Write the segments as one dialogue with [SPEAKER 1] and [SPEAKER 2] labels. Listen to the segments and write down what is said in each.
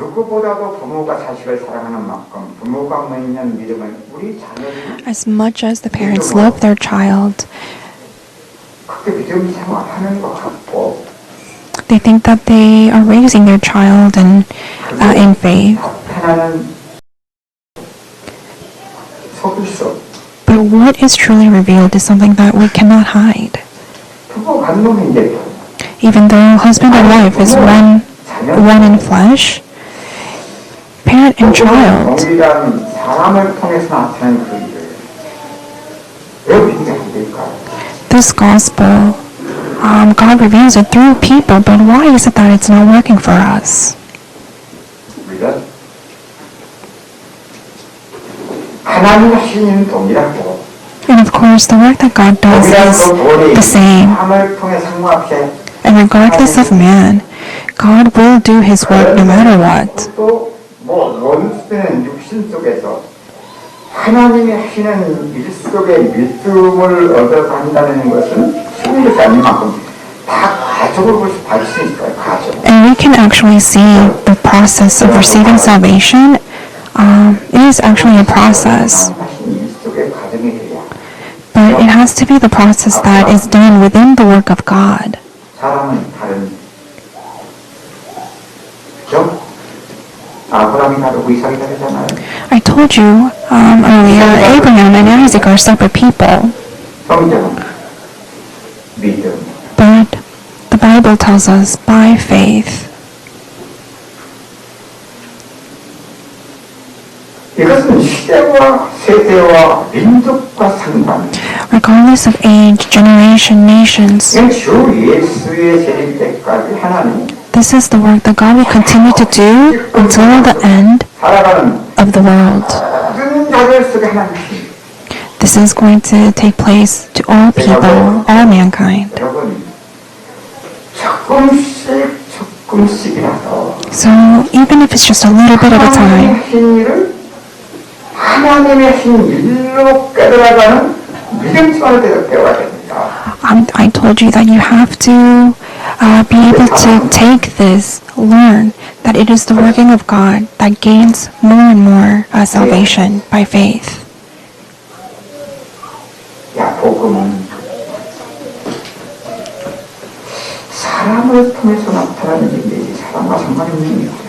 [SPEAKER 1] 누구보다도 부모가 자식을 사랑하는 만큼 부모가 맺는 믿음은 우리 자녀들이
[SPEAKER 2] As much as the parents love their child,
[SPEAKER 1] 그렇게 믿음 생활하는 것 같고
[SPEAKER 2] they think that they are raising their child in faith.
[SPEAKER 1] 하나는 속일 수 없고
[SPEAKER 2] But what is truly revealed is something that we cannot hide.
[SPEAKER 1] 부부 간놈인데
[SPEAKER 2] Even though husband and wife is one in flesh, parent and child,
[SPEAKER 1] 동일한 사람을 통해서 나타나는 그 일을 왜 믿게 안 될까요?
[SPEAKER 2] this gospel, God reveals it through people, but why is it that it's not working for us?
[SPEAKER 1] 우리가 하나님 하시는 일은 동일하고
[SPEAKER 2] And of course, the work that God does is the same.
[SPEAKER 1] 사람을 통해 상관없이
[SPEAKER 2] And regardless of man, God will do His work no matter what.
[SPEAKER 1] 또뭐 원수되는 육신 속에서 하나님이 하시는 일 속에 믿음을 얻어서 한다는 것은 쉬운 것이 아닌 만큼 다 가족을 볼 수 있어요. 가족.
[SPEAKER 2] And we can actually see the process of receiving salvation. It is actually a process,
[SPEAKER 1] 하신 일 속에 가정이 돼야
[SPEAKER 2] but it has to be the process that is done within the work of God.
[SPEAKER 1] 사람은 다른 그죠? 아브라함이 다르고 이삭이 다르잖아요.
[SPEAKER 2] I told you earlier, Abraham and Isaac are separate people,
[SPEAKER 1] 성경은 믿음.
[SPEAKER 2] but the Bible tells us by faith.
[SPEAKER 1] 이것은 시대와 세대와 민족과 상관.
[SPEAKER 2] Regardless of age, generation, nations,
[SPEAKER 1] 주 예수의 재림 때까지 하나님
[SPEAKER 2] this is the work that God will continue to do until the end
[SPEAKER 1] 살아가는
[SPEAKER 2] of the world.
[SPEAKER 1] 모든 자들 속에 하나님.
[SPEAKER 2] This is going to take place to all people, all mankind.
[SPEAKER 1] 여러분 조금씩이라도
[SPEAKER 2] So even if it's just a little bit at a time,
[SPEAKER 1] 하나님의 하신 일을 하나님의 하신 일로 깨달아가는 믿음처럼 배워야 됩니다.
[SPEAKER 2] I told you that you have to be able to take this, learn that it is the working of God that gains more and more salvation by faith.
[SPEAKER 1] 야, 복음은 사람을 통해서 나타나는 일이지 사람과 상관없는 일이야.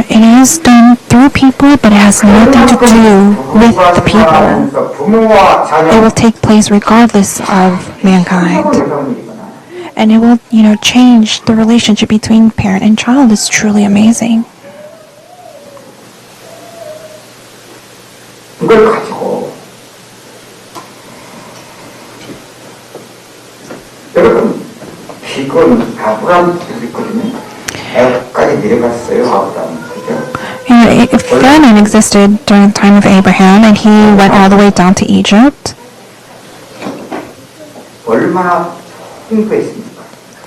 [SPEAKER 2] It is done through people, but it has nothing to do with the people. It will take place regardless of mankind. And it will, change the relationship between parent and child. It's truly amazing.
[SPEAKER 1] 이걸 가지고 여러분 비건 아브라함 있거든요. 애국까지 내려갔어요. 아브라함 그죠?
[SPEAKER 2] If famine existed during the time of Abraham and he went all the way down to Egypt,
[SPEAKER 1] 얼마나 풍부했습니까?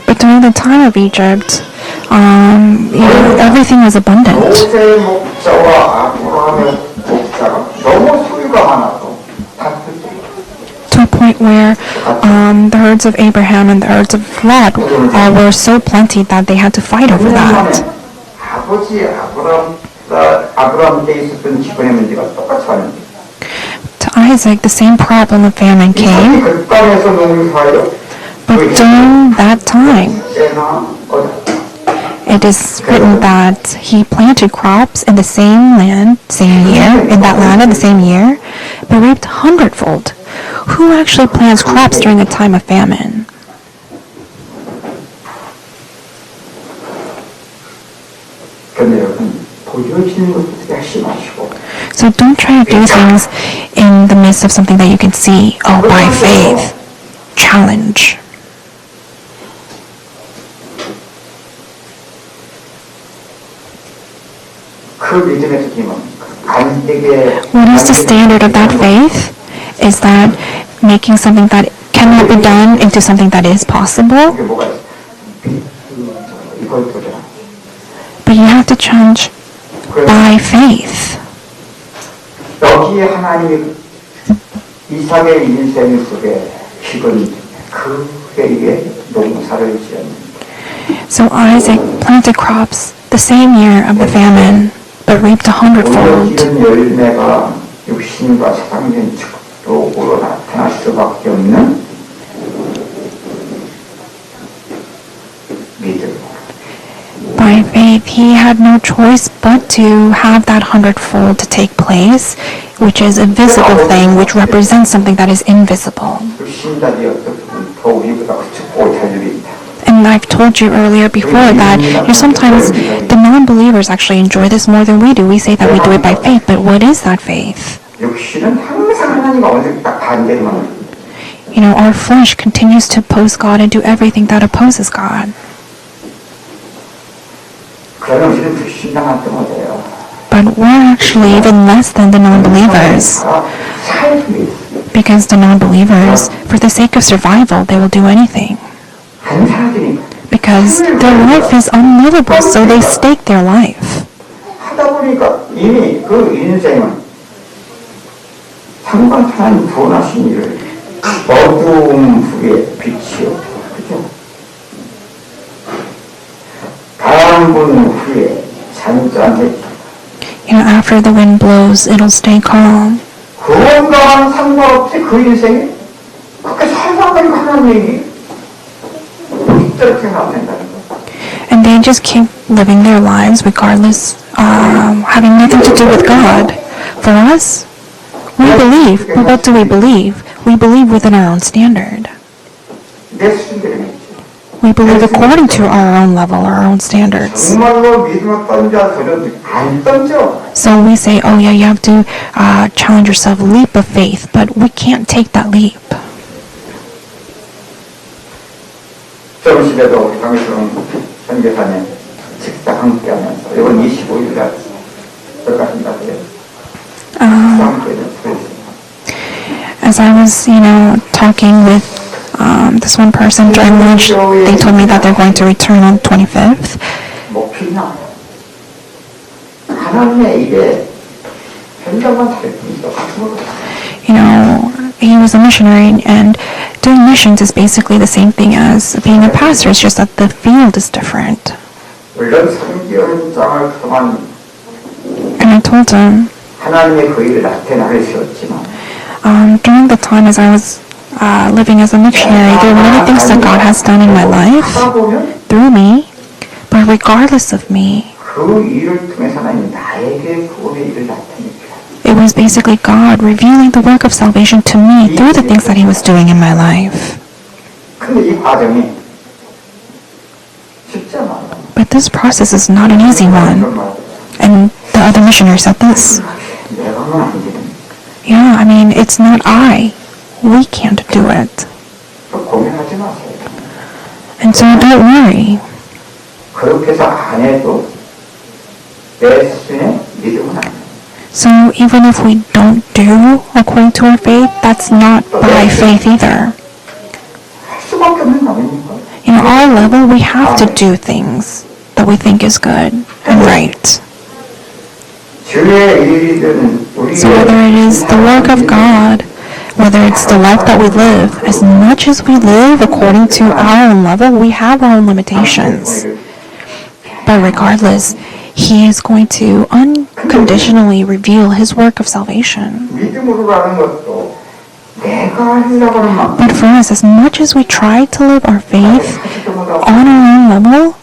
[SPEAKER 2] but during the time of Egypt, everything was abundant.
[SPEAKER 1] 모세의 목자와 아브라함의 목자가 너무 소유가 많아서 다투지.
[SPEAKER 2] To a point where the herds of Abraham and the herds of Lot were so plenty that they had to fight over that.
[SPEAKER 1] 아버지 아브라함 때 있었던 기근의 문제가 똑같이 왔는데.
[SPEAKER 2] To Isaac, the same problem of famine came,
[SPEAKER 1] 그 땅에서 농사하여
[SPEAKER 2] but during that time,
[SPEAKER 1] 때나
[SPEAKER 2] it is written that he planted crops in the same land, same year, in that land in the same year, but reaped hundredfold. Who actually plants crops during a time of famine?
[SPEAKER 1] 근데 여러분 보여지는 것도 되게 심하시고
[SPEAKER 2] So don't try to do things in the midst of something that you can see. Oh, by faith. Challenge.
[SPEAKER 1] 그 믿음의 특징은 안 되게
[SPEAKER 2] What is the standard of that faith? Is that making something that cannot be done into something that is possible?
[SPEAKER 1] 이게 뭐가 있어? 이걸 보자.
[SPEAKER 2] But you have to change by faith.
[SPEAKER 1] 여기에 하나님이 이삭의 인생 속에 기근 그 해에 농사를 지었는데
[SPEAKER 2] So Isaac planted crops the same year of the famine, but reaped a
[SPEAKER 1] 오히려
[SPEAKER 2] hundredfold.
[SPEAKER 1] 이런 열매가 육신과 사상된 축복으로 나타날 수밖에 없는 믿음.
[SPEAKER 2] By faith, he had no choice but to have that hundredfold to take place, which is a visible thing, which represents something that is invisible.
[SPEAKER 1] 신자들이었던 더 우리보다 그 축복을 잘 누립니다.
[SPEAKER 2] And I've told you earlier before that sometimes the non-believers actually enjoy this more than we do. We say that we do it by faith, but what is that faith?
[SPEAKER 1] 육신은 항상 하나님과 완전히 딱 반대로만 합니다.
[SPEAKER 2] You know, our flesh continues to oppose God and do everything that opposes God.
[SPEAKER 1] 그러면 우리는 불신당할 때 못해요.
[SPEAKER 2] But we're actually even less than the non-believers. Because the non-believers, for the sake of survival, they will do anything. Because their life is unlivable, so they stake their life.
[SPEAKER 1] 하다 보니까 이미 그 인생은 상관하는 부원하신 일을 어두움 후에 빛이요. 그죠? 바람 부는 후에 잔잔해.
[SPEAKER 2] You know, after the wind blows, it'll stay calm.
[SPEAKER 1] 그 건강한 상관없이 그 인생이 그렇게 살아가는 하나님 얘기 이렇게 하면 된다는 거.
[SPEAKER 2] And they just keep living their lives regardless, having nothing to do with God. For us, we believe. But what do we believe? We believe within our own standard.
[SPEAKER 1] 내 수준대로 믿지.
[SPEAKER 2] We believe according to our own level, our own standards.
[SPEAKER 1] 정말로 믿음을 던져 안 던져.
[SPEAKER 2] So we say, oh yeah, you have to challenge yourself, leap of faith, but we can't take that leap.
[SPEAKER 1] 점심에도 우리 강의스러운 선교사님 식사 함께 하면서 이번 25일날 들어가신다 그래요.
[SPEAKER 2] As I was, talking with this one person during lunch, they told me that they're going to return on 25th.
[SPEAKER 1] 목표나 하나님의 일에 현장만 살펴보니까 같은 거
[SPEAKER 2] He was a missionary, and doing missions is basically the same thing as being a pastor. It's just that the field is different.
[SPEAKER 1] 물론 3개월장을 동안
[SPEAKER 2] And I told him,
[SPEAKER 1] 하나님의 그 일을 나타나게 하셨지만
[SPEAKER 2] during the time as I was living as a missionary, there are many things that God has done in my life through me, but regardless of me,
[SPEAKER 1] 그 일을 통해서 하나님 나에게 구원의 일을 나타내게.
[SPEAKER 2] it was basically God revealing the work of salvation to me through the things that He was doing in my life.
[SPEAKER 1] 근데 이 과정이 쉽지 않아요.
[SPEAKER 2] But this process is not an easy one. And the other missionary said this.
[SPEAKER 1] 내가만 안 되는.
[SPEAKER 2] Yeah, I mean, it's not I. We can't do it.
[SPEAKER 1] 고민하지 마세요.
[SPEAKER 2] And so don't worry.
[SPEAKER 1] 그렇게 해서 안 해도 내 수준의 믿음은 아니에요.
[SPEAKER 2] So even if we don't do according to our faith, that's not by faith either.
[SPEAKER 1] 할 수밖에 없는 거 아닙니까?
[SPEAKER 2] In our level, we have to do things that we think is good and right.
[SPEAKER 1] 주의 일이든 우리의
[SPEAKER 2] So whether it is the work of God, whether it's the life that we live, as much as we live according to our own level, we have our own limitations. But regardless, He is going to unconditionally reveal His work of salvation.
[SPEAKER 1] 믿음으로 가는 것도 내가 하려고 하는 만큼
[SPEAKER 2] But for us, as much as we try to live our faith on our own level,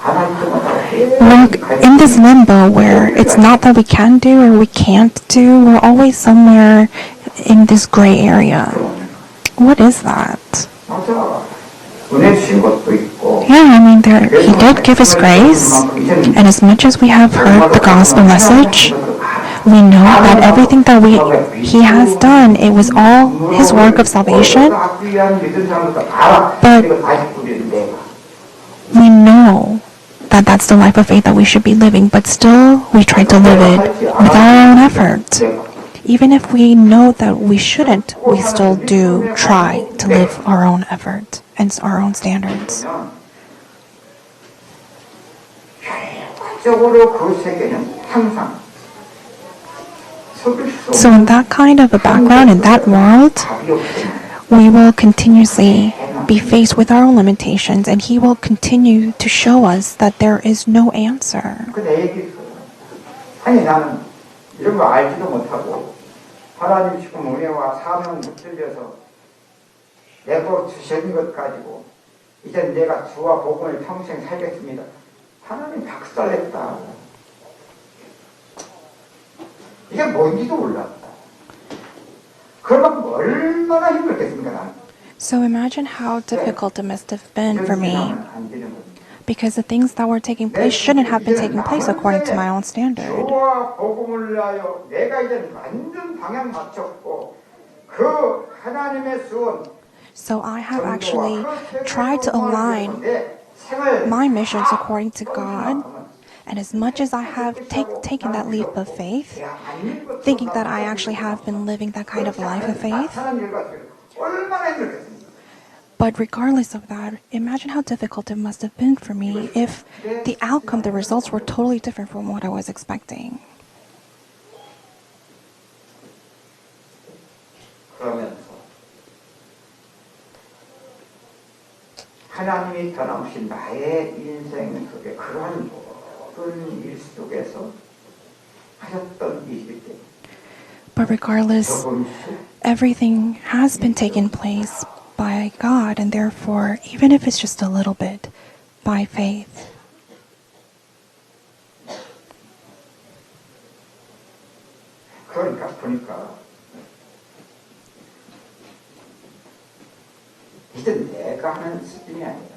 [SPEAKER 2] we're in this limbo where it's not that we can do or we can't do, we're always somewhere in this gray area. What is that?
[SPEAKER 1] 맞아. 은혜 주신 것도 있고
[SPEAKER 2] Yeah, I mean, He did give us grace, and as much as we have heard the gospel message, we know that everything that He has done, it was all His work of salvation, but we know that that's the life of faith that we should be living, but still we try to live it with our own effort. Even if we know that we shouldn't, we still do try to live our own effort and our own standards.
[SPEAKER 1] 적으로 그 세계는 항상 속일 수
[SPEAKER 2] So in that kind of a background, in that world, we will continuously be faced with our own limitations, and He will continue to show us that there is no answer.
[SPEAKER 1] 내 얘기 아니 나는 이런 거 알지도 못하고 하나님 지금 은혜와 사명 붙들려서 내고 주신 것 가지고 이제 내가 주와 복음을 평생 살겠습니다. 하나님 박살냈다. 이게 뭔지도 몰랐다. 그러면 얼마나 힘들겠습니까 나는.
[SPEAKER 2] So imagine how difficult it must have been for me, because the things that were taking place shouldn't have been taking place according to my own standard.
[SPEAKER 1] 주와 복음을 위하여 내가 이제 완전 방향 맞췄고 그 하나님의 수원
[SPEAKER 2] So I have actually tried to align my missions according to God, and as much as I have taken that leap of faith, thinking that I actually have been living that kind of life of faith, but regardless of that, imagine how difficult it must have been for me if the outcome, the results were totally different from what I was expecting.
[SPEAKER 1] 하나님이 변함없이 나의 인생 속에 그러한 모든 일 속에서 하셨던 일이기 때문에
[SPEAKER 2] But regardless, everything has been taken place by God, and therefore, even if it's just a little bit, by faith.
[SPEAKER 1] 그러니까 보니까 이제 내가 하는 수준이 아니라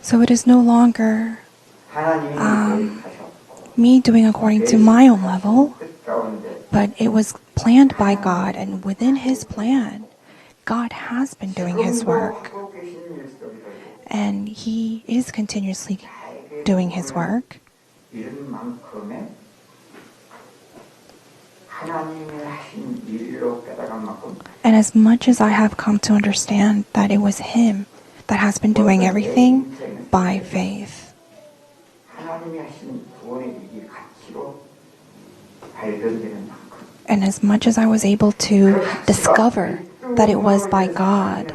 [SPEAKER 2] So it is no longer
[SPEAKER 1] 하나님이
[SPEAKER 2] me doing according to my own level, but it was planned by God, and within His plan, God has been doing His work, and He is continuously doing His work. And as much as I have come to understand that it was Him that has been doing everything by faith. And as much as I was able to discover that it was by God,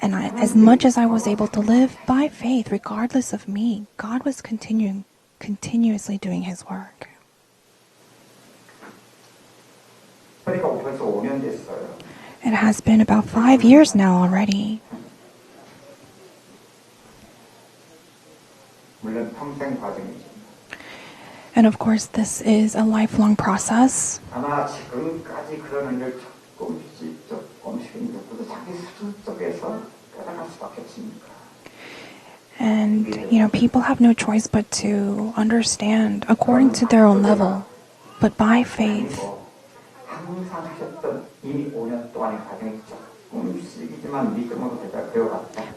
[SPEAKER 2] and as much as I was able to live by faith, regardless of me, God was continuously doing His work. It has been about 5 years now already. And of course, this is a lifelong process. And, people have no choice but to understand according to their own level, but by faith.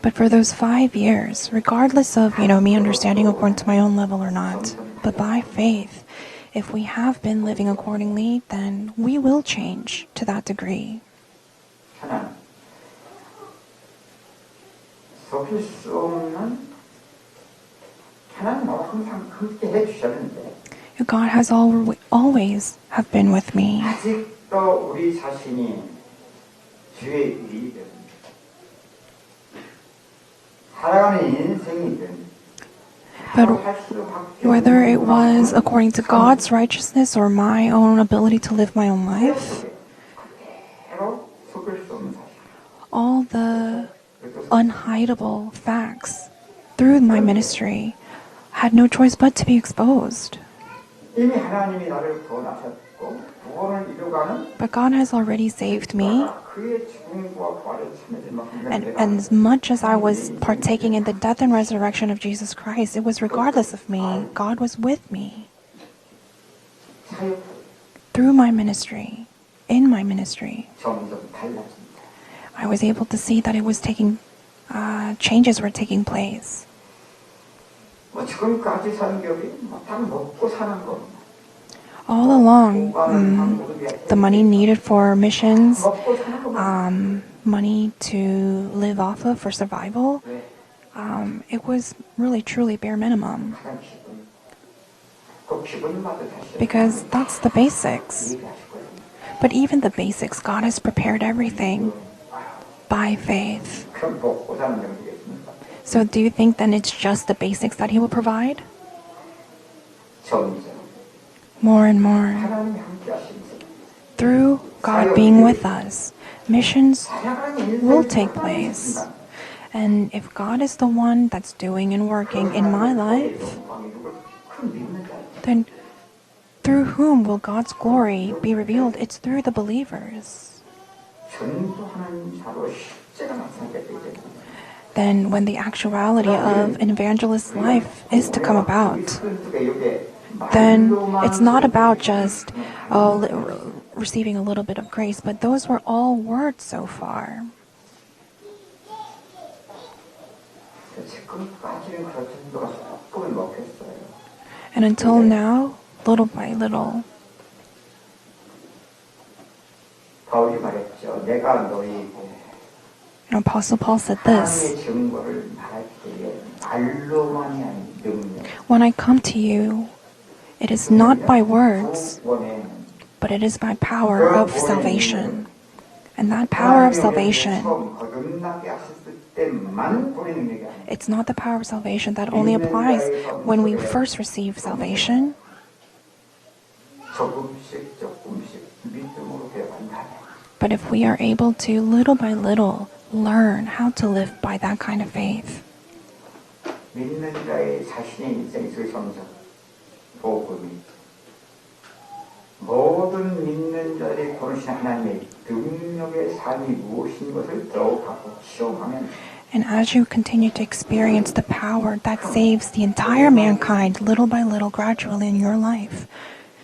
[SPEAKER 2] But for those 5 years, regardless of, me understanding according to my own level or not, but by faith, if we have been living accordingly, then we will change to that degree. God has always have been with me. But whether it was according to God's righteousness or my own ability to live my own life, all the unhideable facts through my ministry had no choice but to be exposed. But God has already saved me. And as much as I was partaking in the death and resurrection of Jesus Christ, it was regardless of me. God was with me. Through my ministry, in my ministry, I was able to see that it was changes were taking place. All along, the money needed for missions, money to live off of for survival, it was really truly bare minimum. Because that's the basics. But even the basics, God has prepared everything. by faith.
[SPEAKER 1] 그럼 보상은 되겠습니까?
[SPEAKER 2] So do you think then it's just the basics that He will provide?
[SPEAKER 1] 점점
[SPEAKER 2] More and more.
[SPEAKER 1] 하나님이 함께 하시면서
[SPEAKER 2] Through God being with us, missions will take place. And if God is the one that's doing and working in my life, then through whom will God's glory be revealed? It's through the believers. Then when the actuality of an evangelist's life is to come about, then it's not about just receiving a little bit of grace, but those were all words so far. And until now, little by little, Apostle Paul said this: when I come to you, it is not by words, but it is by power of salvation. And that power of salvation, it's not the power of salvation that only applies when we first receive salvation. But if we are able to, little by little, learn how to live by that kind of faith,
[SPEAKER 1] 모든 믿는 자들이 고르신 하나님의 능력의 삶이 무엇인 것을 더욱하고 시험하면
[SPEAKER 2] and as you continue to experience the power that saves the entire mankind little by little, gradually in your life,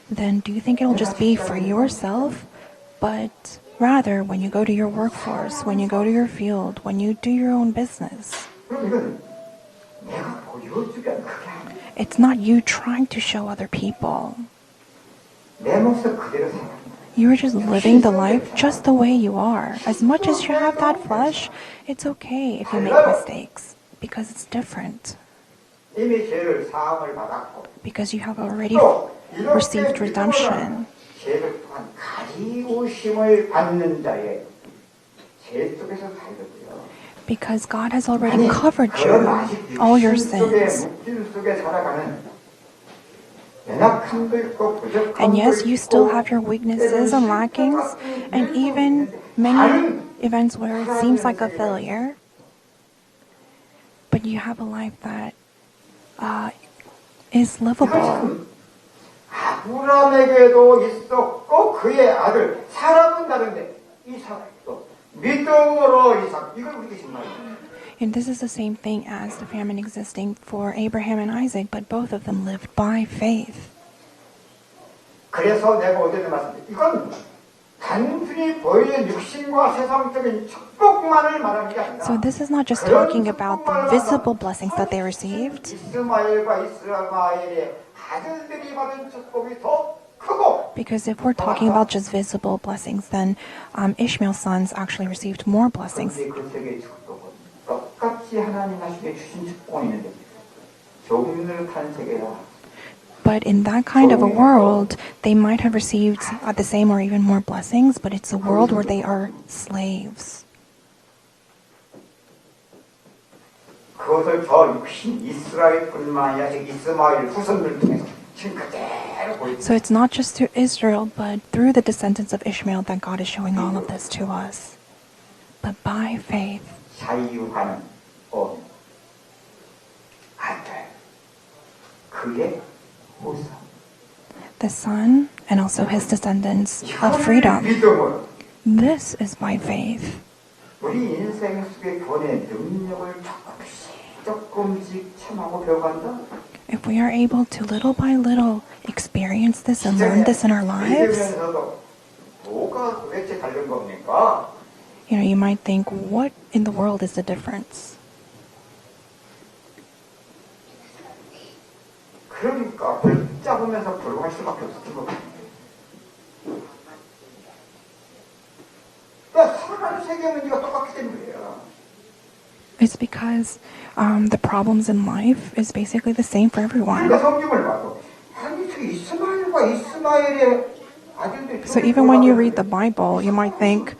[SPEAKER 2] then do you think it will just be for yourself? But rather, when you go to your workforce, when you go to your field, when you do your own business, it's not you trying to show other people. You're just living the life just the way you are. As much as you have that flesh, it's okay if you make mistakes, because it's different. Because you have already received redemption. Because God has already covered you, all your sins. And yes, you still have your weaknesses and lackings, and even many events where it seems like a failure. But you have a life that is livable.
[SPEAKER 1] 아브라함에게도 있었고 그의 아들 사람은 다른데 이삭도 믿음으로 이삭 이걸 우리가 정말이에요.
[SPEAKER 2] And this is the same thing as the famine existing for Abraham and Isaac, but both of them lived by faith.
[SPEAKER 1] 그래서 내가 어제도 말씀드렸죠. 이건 단순히 보이는 육신과 세상적인 축복만을 말하는 게 아니라
[SPEAKER 2] So this is not just talking about the visible blessings that they received.
[SPEAKER 1] 이스마엘과 이스마엘의 아들들이 받은 축복이 더 크고
[SPEAKER 2] Because if we're talking about just visible blessings, then Ishmael's sons actually received more blessings.
[SPEAKER 1] 그 세계의 축복은 똑같이 하나님 하시게 주신 축복이 있는데 종민을 탄 세계라.
[SPEAKER 2] But in that kind of a world, they might have received the same or even more blessings, but it's a world where they are slaves.
[SPEAKER 1] 그것을 저 육신 이스라엘뿐만 아니라 이스마엘 후손들 통해서 지금 그대로 보여줍니다.
[SPEAKER 2] So it's not just through Israel, but through the descendants of Ishmael that God is showing all of this to us. But by faith,
[SPEAKER 1] 자유하는 아들 그의 보상
[SPEAKER 2] the son and also his descendants of freedom.
[SPEAKER 1] 믿음으로
[SPEAKER 2] This is by faith.
[SPEAKER 1] 우리 인생 속의 구원의 능력을 조금씩 참하고 배워간다.
[SPEAKER 2] If we are able to little by little experience this and learn this in our lives,
[SPEAKER 1] 믿으면서도 뭐가 도대체 다른 겁니까?
[SPEAKER 2] you might think, what in the world is the difference?
[SPEAKER 1] 그러니까 붙잡으면서 불응할 수밖에 없었던 거거든요. 그러니까 살아가는 세계 문제가 똑같기 때문이에요.
[SPEAKER 2] It's because the problems in life is basically the same for everyone.
[SPEAKER 1] 그러니까 성경을 봐도 아니 저 이스마엘과 이스마엘의 아들들이
[SPEAKER 2] So even when you read the Bible, you might think,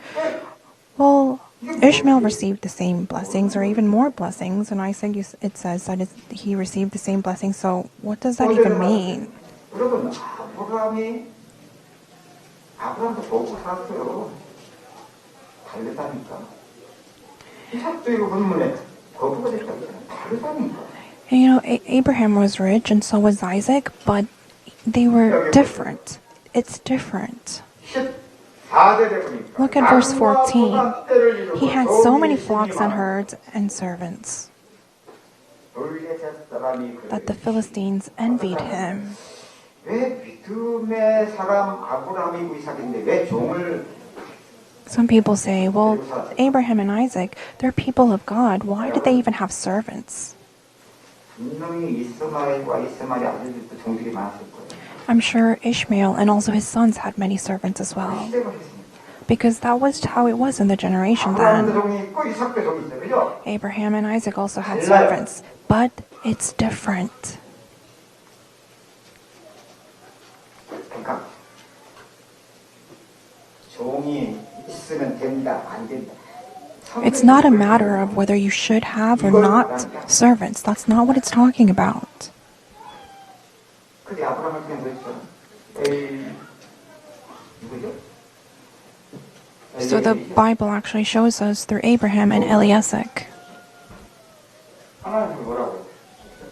[SPEAKER 2] well, Ishmael received the same blessings or even more blessings, and Isaac, it says that he received the same blessings. So what does that even mean?
[SPEAKER 1] 여러분, 아브라함도 보고 살았어요. 다르다니까. 이삭도 이거 본문에 거부가 됐다고 다르다니까.
[SPEAKER 2] And, you know, Abraham was rich and so was Isaac, but they were different. It's different. Look at verse 14. He had so many flocks and herds and servants that the Philistines envied him. Some people say, well, Abraham and Isaac, they're people of God. Why did they even have servants? I'm sure Ishmael and also his sons had many servants as well, because that was how it was in the generation then. Abraham and Isaac also had servants, but it's different. It's not a matter of whether you should have or not servants. That's not what it's talking about. So the Bible actually shows us through Abraham and Eliasek.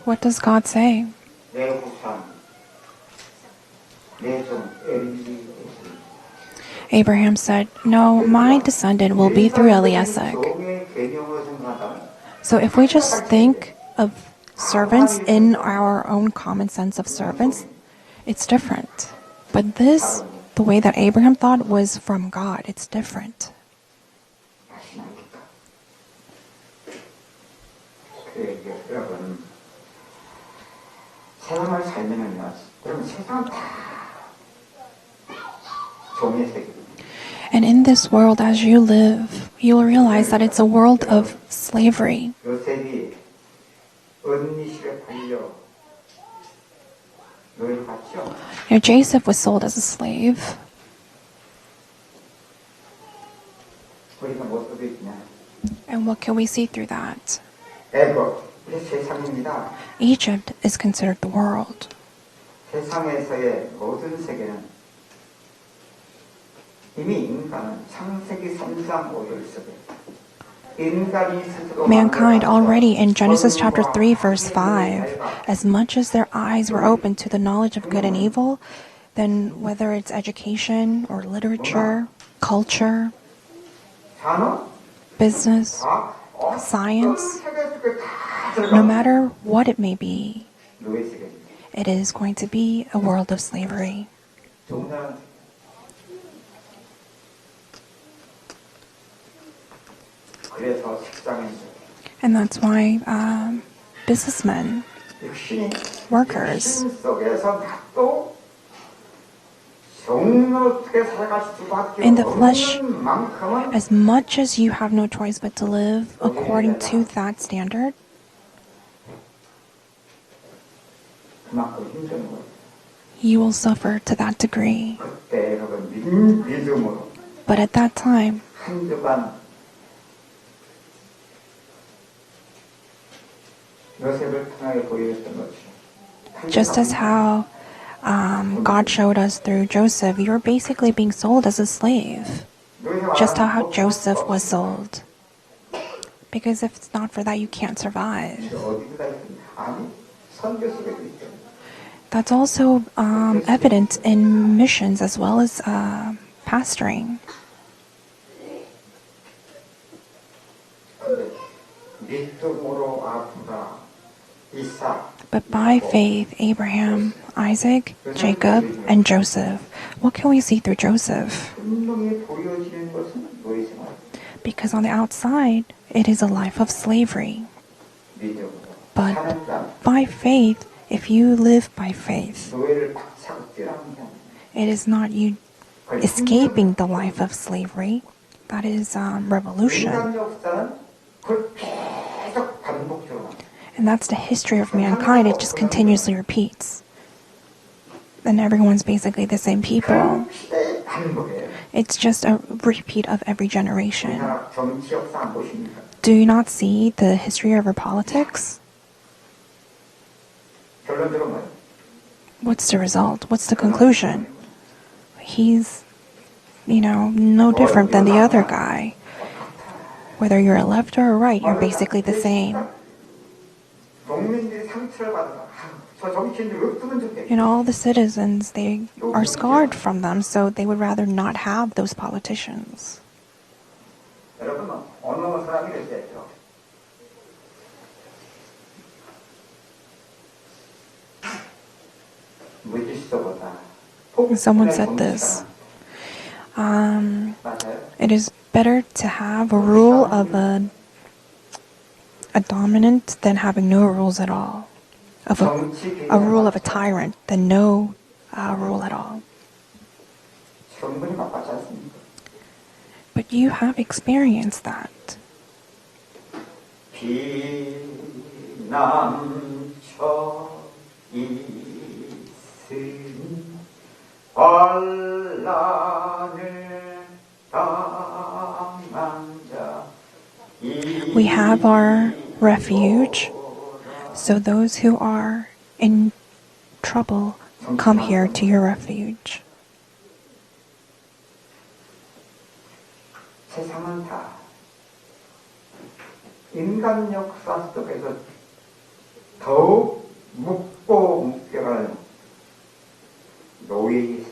[SPEAKER 2] What does God say? Abraham said, no, my descendant will be through Eliasek. So if we just think of servants in our own common sense of servants, it's different. But this, the way that Abraham thought, was from God. It's different. And in this world, as you live, you will realize that it's a world of slavery. Joseph was sold as a slave. And what can we see through that? Egypt is considered the world. Mankind already in Genesis chapter 3 verse 5, as much as their eyes were open to the knowledge of good and evil, then whether it's education or literature, culture, business, science, no matter what it may be, it is going to be a world of slavery. And that's why businessmen, workers, in the flesh, as much as you have no choice but to live according to that standard, you will suffer to that degree. But at that time, just as how God showed us through Joseph, you're basically being sold as a slave. Just how Joseph was sold. Because if it's not for that, you can't survive. That's also evident in missions as well as pastoring. But by faith, Abraham, Isaac, Jacob, and Joseph. What can we see through Joseph? Because on the outside, it is a life of slavery. But by faith, if you live by faith, it is not you escaping the life of slavery. That is revolution. And that's the history of mankind. It just continuously repeats. And everyone's basically the same people.
[SPEAKER 1] 반복이에요.
[SPEAKER 2] It's just a repeat of every generation.
[SPEAKER 1] 우리나라 정치 역사 안 보십니까?
[SPEAKER 2] Do you not see the history of our politics?
[SPEAKER 1] 결론적으로 뭐예요?
[SPEAKER 2] What's the result? What's the conclusion? He's, no different than the other guy. Whether you're a left or a right, you're basically the same.
[SPEAKER 1] 국민들이 상처를 받아서 저 정치인들 없으면 좋겠다.
[SPEAKER 2] All the citizens, they are scarred from them, so they would rather not have those politicians.
[SPEAKER 1] 여러분 어느 사람이 그랬어요. 무질서보다
[SPEAKER 2] Someone said this.
[SPEAKER 1] 맞아요.
[SPEAKER 2] It is better to have a rule of a dominant than having no rules at all. Of a rule of a tyrant than no rule at all.
[SPEAKER 1] 충분히 맛봤지 않습니까?
[SPEAKER 2] But you have experienced that.
[SPEAKER 1] 비남쳐 있으니 반란을 당한 자
[SPEAKER 2] We have our refuge, so those who are in trouble come here to your refuge.
[SPEAKER 1] 세상은 다 인간 역사 속에서 더욱 묻고 묶여가는 노예의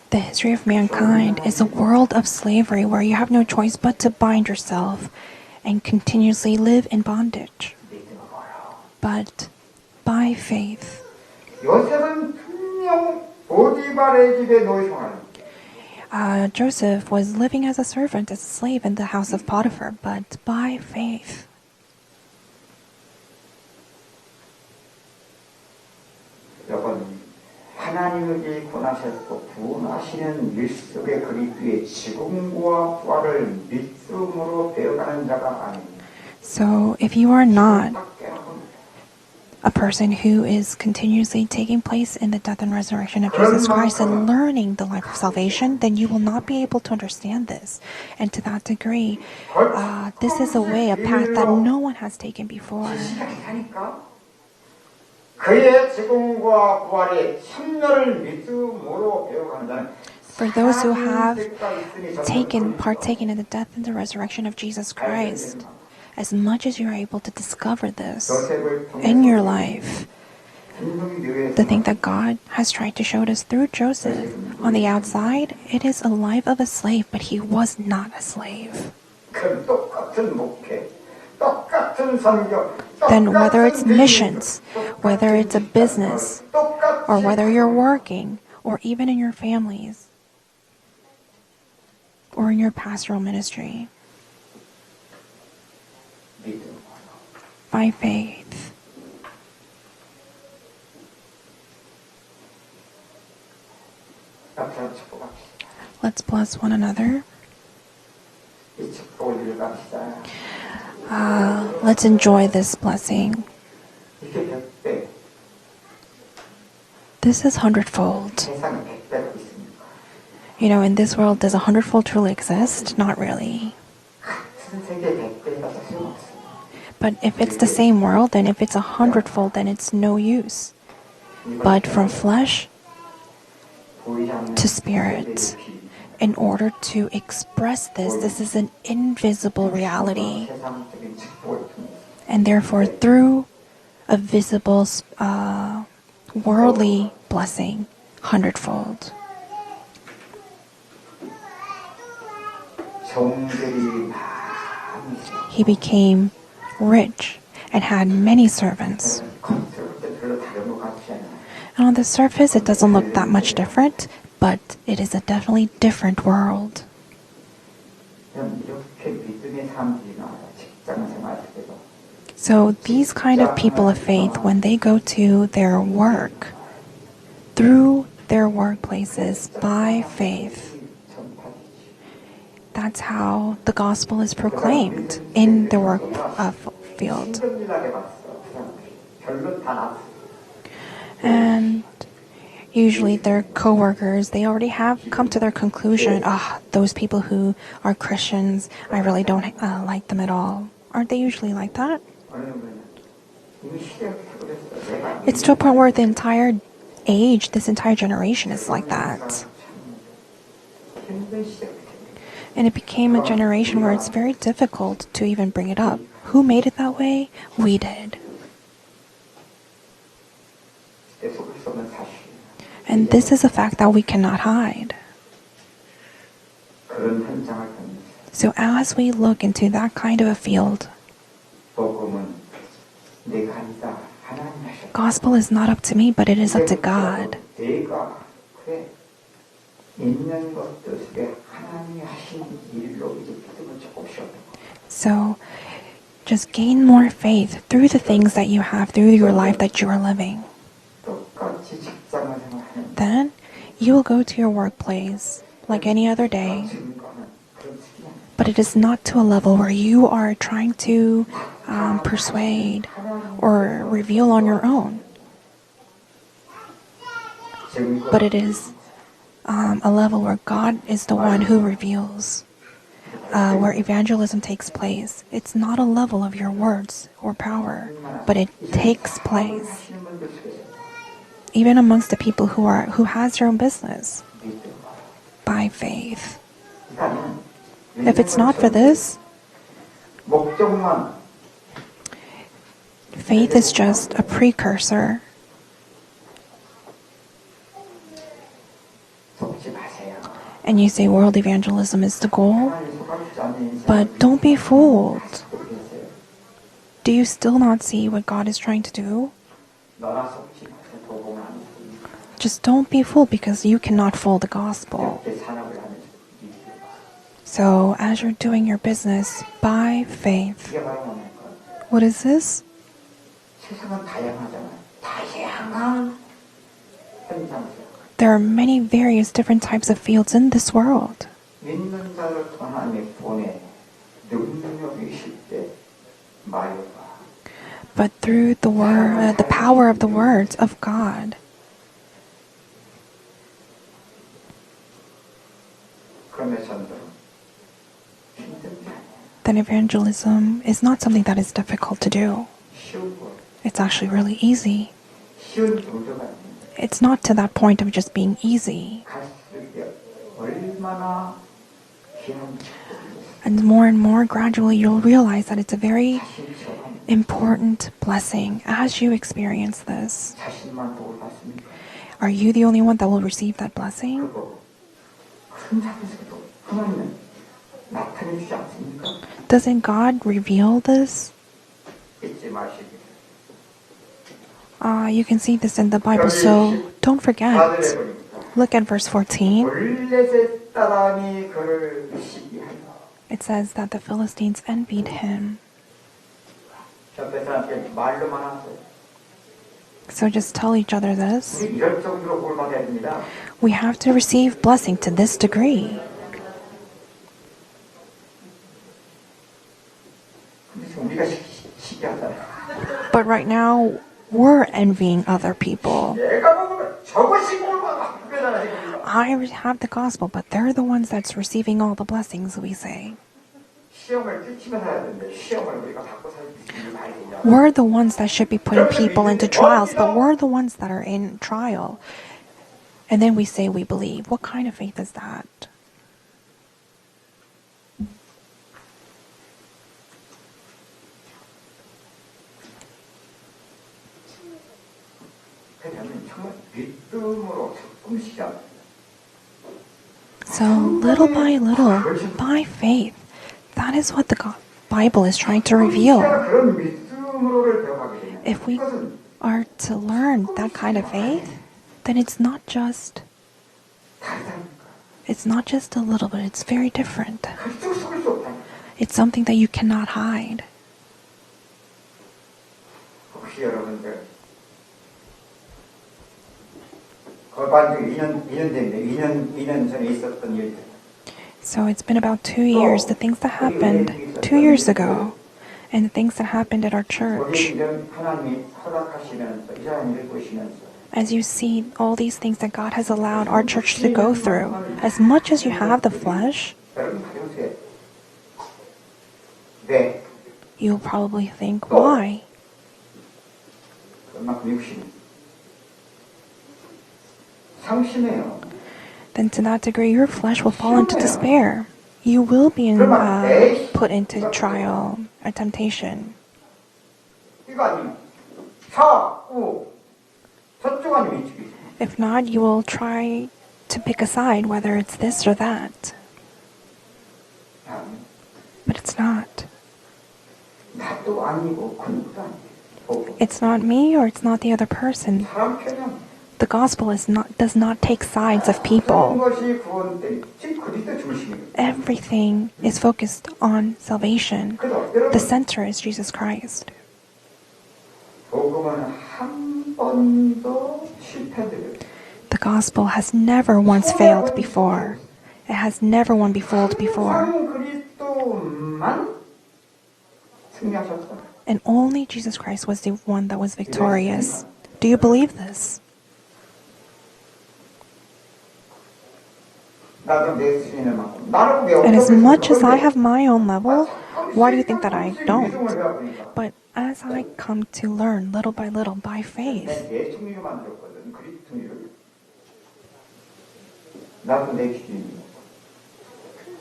[SPEAKER 2] The history of mankind is a world of slavery where you have no choice but to bind yourself and continuously live in bondage.
[SPEAKER 1] 믿음으로요.
[SPEAKER 2] But by faith,
[SPEAKER 1] 요셉은 분명 보디발의 집에 노예 생활을
[SPEAKER 2] Joseph was living as a servant, as a slave in the house of Potiphar, but by faith.
[SPEAKER 1] 여러분 하나님에게 권하셨고 구원하시는 일 속에 그리스도의 죽음과 부활을 믿음으로 배워가는 자가 아닙니다.
[SPEAKER 2] So if you are not a person who is continuously taking place in the death and resurrection of Jesus Christ and learning the life of salvation, then you will not be able to understand this. And to that degree, this is a way, a path that no one has taken before.
[SPEAKER 1] 그의 죽음과 부활의 참여를 믿음으로 배워가는 자는
[SPEAKER 2] For those who have partaken in the death and the resurrection of Jesus Christ, as much as you're able to discover this in your life, the thing that God has tried to show us through Joseph, on the outside, it is a life of a slave, but he was not a slave. Then whether it's missions, whether it's a business, or whether you're working, or even in your families, or in your pastoral ministry, by faith. Let's bless one another. Let's enjoy this blessing. This is hundredfold. In this world, does a hundredfold truly exist? Not really. But if it's the same world, then if it's a hundredfold, then it's no use. But from flesh to spirit, in order to express this is an invisible reality. And therefore, through a visible worldly blessing, hundredfold. He became rich and had many servants. And on the surface, it doesn't look that much different, but it is a definitely different world. So these kind of people of faith, when they go to their work, through their workplaces, by faith, that's how the gospel is proclaimed in the work field. And Usually their coworkers, they already have come to their conclusion, those people who are Christians, I really don't like them at all. Aren't they usually like that?
[SPEAKER 1] 어느 정도냐? 이미 시대부터 그랬어. 내가
[SPEAKER 2] It's to a point where the entire age, this entire generation is like that.
[SPEAKER 1] 힘든 시대부터.
[SPEAKER 2] And it became a generation where it's very difficult to even bring it up. Who made it that way? We did.
[SPEAKER 1] 시대 속을 수 없는 사실.
[SPEAKER 2] And this is a fact that we cannot hide.
[SPEAKER 1] 그런 현장을 보면서
[SPEAKER 2] So as we look into that kind of a field,
[SPEAKER 1] 복음은 내가 아니다. 하나님 하셨다.
[SPEAKER 2] gospel is not up to me, but it is up to God.
[SPEAKER 1] 내가 그래 있는 것들 속에 하나님이 하신 일로 이제 믿음을 조금씩 얻는 거야.
[SPEAKER 2] So just gain more faith through the things that you have, through your life that you are living.
[SPEAKER 1] 똑같이 직장을 생활하는
[SPEAKER 2] Then you will go to your workplace like any other day,
[SPEAKER 1] 증거는 그런 특이한
[SPEAKER 2] but it is not to a level where you are trying to persuade or reveal on your own,
[SPEAKER 1] 증거
[SPEAKER 2] but it is a level where God is the one who reveals, where evangelism takes place. It's not a level of your words or power, but it takes place
[SPEAKER 1] 하시는 분들 속에서
[SPEAKER 2] even amongst the people who has their own business
[SPEAKER 1] 믿음.
[SPEAKER 2] by faith.
[SPEAKER 1] 그러니까
[SPEAKER 2] If it's not for this,
[SPEAKER 1] 목적만
[SPEAKER 2] faith is just a precursor.
[SPEAKER 1] 속지 마세요.
[SPEAKER 2] And you say world evangelism is the goal,
[SPEAKER 1] 하나님 속아주지 않는 인생.
[SPEAKER 2] but don't be fooled.
[SPEAKER 1] 모르겠어요.
[SPEAKER 2] Do you still not see what God is trying to do?
[SPEAKER 1] 너나 속지 마세요. 복음을 안 믿으니까.
[SPEAKER 2] Just don't be fooled because you cannot fool the gospel.
[SPEAKER 1] 이렇게 산업을 하면서 믿음.
[SPEAKER 2] So as you're doing your business by faith,
[SPEAKER 1] 이게 바로 뭡니까?
[SPEAKER 2] what is this?
[SPEAKER 1] 세상은 다양하잖아요. 다양한 현장에서
[SPEAKER 2] There are many various different types of fields in this world.
[SPEAKER 1] 믿는 자를 하나님의 본에 능력이 있을 때 말과
[SPEAKER 2] But through the power of the words of God,
[SPEAKER 1] 그러면 전도는 힘든 게 아니에요.
[SPEAKER 2] then evangelism is not something that is difficult to do.
[SPEAKER 1] 쉬운 거,
[SPEAKER 2] It's actually really easy.
[SPEAKER 1] 쉬운 정도가 아닙니다.
[SPEAKER 2] It's not to that point of just being easy.
[SPEAKER 1] 갔을 때 얼마나 귀한
[SPEAKER 2] And more gradually you'll realize that it's a very
[SPEAKER 1] 자신처럼
[SPEAKER 2] important blessing as you experience this.
[SPEAKER 1] 자신만 복을 받습니까?
[SPEAKER 2] Are you the only one that will receive that blessing?
[SPEAKER 1] 그거 큰 자리에서도 하나님은 나타내주지 않습니까?
[SPEAKER 2] Doesn't God reveal this?
[SPEAKER 1] 잊지 마시기.
[SPEAKER 2] You can see this in the Bible, so don't forget.
[SPEAKER 1] 아들에 보니까
[SPEAKER 2] Look at verse 14.
[SPEAKER 1] 블레셋 사람이 그를 시기하여
[SPEAKER 2] It says that the Philistines envied him.
[SPEAKER 1] 옆에 사람한테 말로만 하세요.
[SPEAKER 2] So just tell each other this.
[SPEAKER 1] 우리 이럴 정도로 복을 받아야 됩니다.
[SPEAKER 2] We have to receive blessing to this degree.
[SPEAKER 1] 근데 지금 우리가 시기하잖아요.
[SPEAKER 2] But right now, we're envying other people.
[SPEAKER 1] 내가 먹으면 저것이 복을 받아. 그러잖아요, 지금.
[SPEAKER 2] I have the gospel, but they're the ones that's receiving all the blessings, we say.
[SPEAKER 1] 시험을 끼치면 살아야 되는데 시험을 우리가 받고 살지 말이냐.
[SPEAKER 2] We're the ones that should be putting people into trials, but we're the ones that are in trial. And then we say we believe. What kind of faith is that?
[SPEAKER 1] 그러면 정말 믿음으로 조금씩
[SPEAKER 2] So, little by faith, that is what the Bible is trying to reveal.
[SPEAKER 1] 그런 믿음으로를 배워가게 되면
[SPEAKER 2] If we
[SPEAKER 1] 그것은
[SPEAKER 2] are to learn that kind of faith, then it's not just
[SPEAKER 1] 다르다니까.
[SPEAKER 2] a little bit, it's very different.
[SPEAKER 1] 그쪽 속을 수 없다니까.
[SPEAKER 2] It's something that you cannot hide.
[SPEAKER 1] 혹시 여러분들 거반중에 2년 됐네. 2년 전에 있었던 일들.
[SPEAKER 2] So it's been about 2 years, the things that happened 2 years ago, and the things that happened at our church.
[SPEAKER 1] 거기 하나님이 허락하시면서 이스라엘 일을 보시면서
[SPEAKER 2] as you see all these things that God has allowed our church to go through, as much as you have the flesh,
[SPEAKER 1] 여러분 가져오세요. 왜?
[SPEAKER 2] you'll probably think, why?
[SPEAKER 1] 그만큼 육신이 상심해요.
[SPEAKER 2] Then to that degree, your flesh will fall into despair. You will be put into trial, a temptation.
[SPEAKER 1] 이거 아니면 좌우 저쪽 아니면 이쪽이.
[SPEAKER 2] If not, you will try to pick a side, whether it's this or that. But it's not.
[SPEAKER 1] 나도 아니고 그 누구도 아니고.
[SPEAKER 2] It's not me or it's not the other person.
[SPEAKER 1] 사람 편향.
[SPEAKER 2] The gospel does not take sides of people.
[SPEAKER 1] 것이 구원된 그리스도 중심이에요.
[SPEAKER 2] Everything is focused on salvation. The center is Jesus Christ.
[SPEAKER 1] 복음은 한 번도 실패돼요.
[SPEAKER 2] The gospel has never once failed before. It has never won fooled before.
[SPEAKER 1] 그리스도만 승리하셨다.
[SPEAKER 2] And only Jesus Christ was the one that was victorious. Do you believe this? And as much as I have my own level, why do you think that I don't? But as I come to learn little by little by faith,
[SPEAKER 1] 나도 내 기준입니다.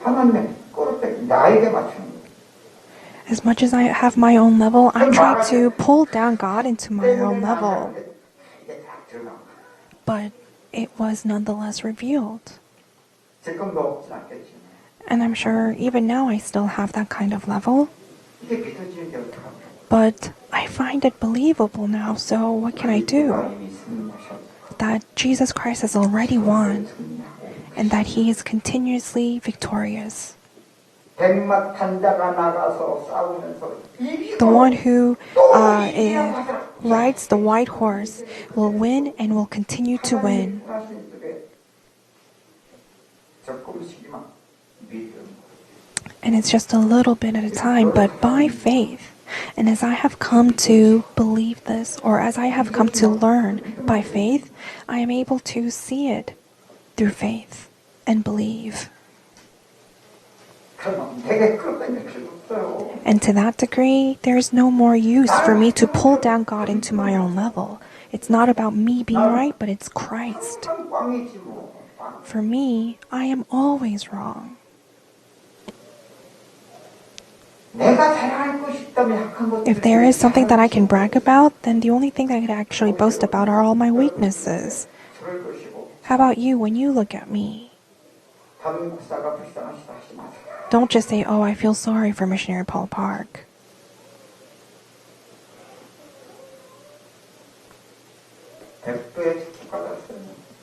[SPEAKER 1] 하나님의 꼬르떼 나에게 맞추는 거예요.
[SPEAKER 2] as much as I have my own level, I try to pull down God into my own level. But it was nonetheless revealed.
[SPEAKER 1] 지금도 없진 않겠지만
[SPEAKER 2] And I'm sure even now I still have that kind of level.
[SPEAKER 1] 이게 믿어지는 게 어떡합니까?
[SPEAKER 2] But I find it believable now, so what can I do?
[SPEAKER 1] 하나님이 승리하셨고
[SPEAKER 2] That Jesus Christ has already won and that he is continuously victorious.
[SPEAKER 1] 백마탄자가 나가서 싸우면서 이기고
[SPEAKER 2] The one who rides the white horse will win and will continue to win.
[SPEAKER 1] 조금씩만 믿음.
[SPEAKER 2] And it's just a little bit at a time, but by faith. And as I have come to believe this, or as I have come to learn by faith, I am able to see it through faith and believe.
[SPEAKER 1] 그러면 되게 그렇다면 즐겁어요.
[SPEAKER 2] And to that degree, there is no more use for me to pull down God into my own level. It's not about me being right, but it's Christ.
[SPEAKER 1] 참 꽝이지 뭐.
[SPEAKER 2] For me, I am always wrong.
[SPEAKER 1] 내가 자랑하고 싶다면 약한 것들.
[SPEAKER 2] If there is something that I can brag about, then the only thing I could actually boast about are all my weaknesses.
[SPEAKER 1] 그럴 것이고
[SPEAKER 2] How about you when you look at me?
[SPEAKER 1] 다른 목사가 불쌍하시다 하지 마세요.
[SPEAKER 2] Don't just say, oh, I feel sorry for missionary Paul Park.
[SPEAKER 1] 백도의 축복 받았어요.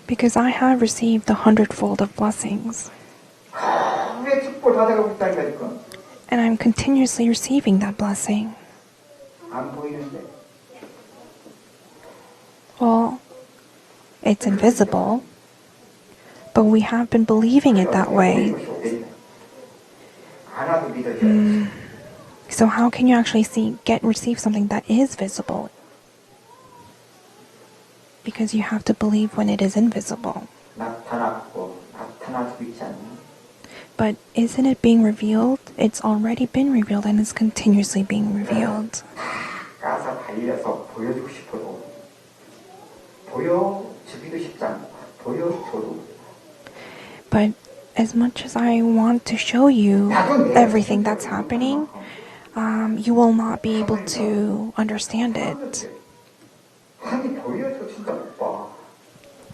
[SPEAKER 2] Because I have received the 100-fold of blessings.
[SPEAKER 1] 왜 축복 받아가고 있다니까.
[SPEAKER 2] And I'm continuously receiving that blessing.
[SPEAKER 1] 안 보이는데.
[SPEAKER 2] Well, it's invisible, but we have been believing it that way.
[SPEAKER 1] 하나도 믿어줘요.
[SPEAKER 2] So how can you actually receive something that is visible? Because you have to believe when it is invisible.
[SPEAKER 1] 나타났고 나타나고 있지 않나.
[SPEAKER 2] But isn't it being revealed? It's already been revealed and is continuously being revealed.
[SPEAKER 1] 가서 달려서 보여주고 싶어도 보여주기도 쉽지 않고 보여줘도.
[SPEAKER 2] But as much as I want to show you everything that's happening, you will not be able to understand it.
[SPEAKER 1] 아니 보여줘 진짜 못 봐.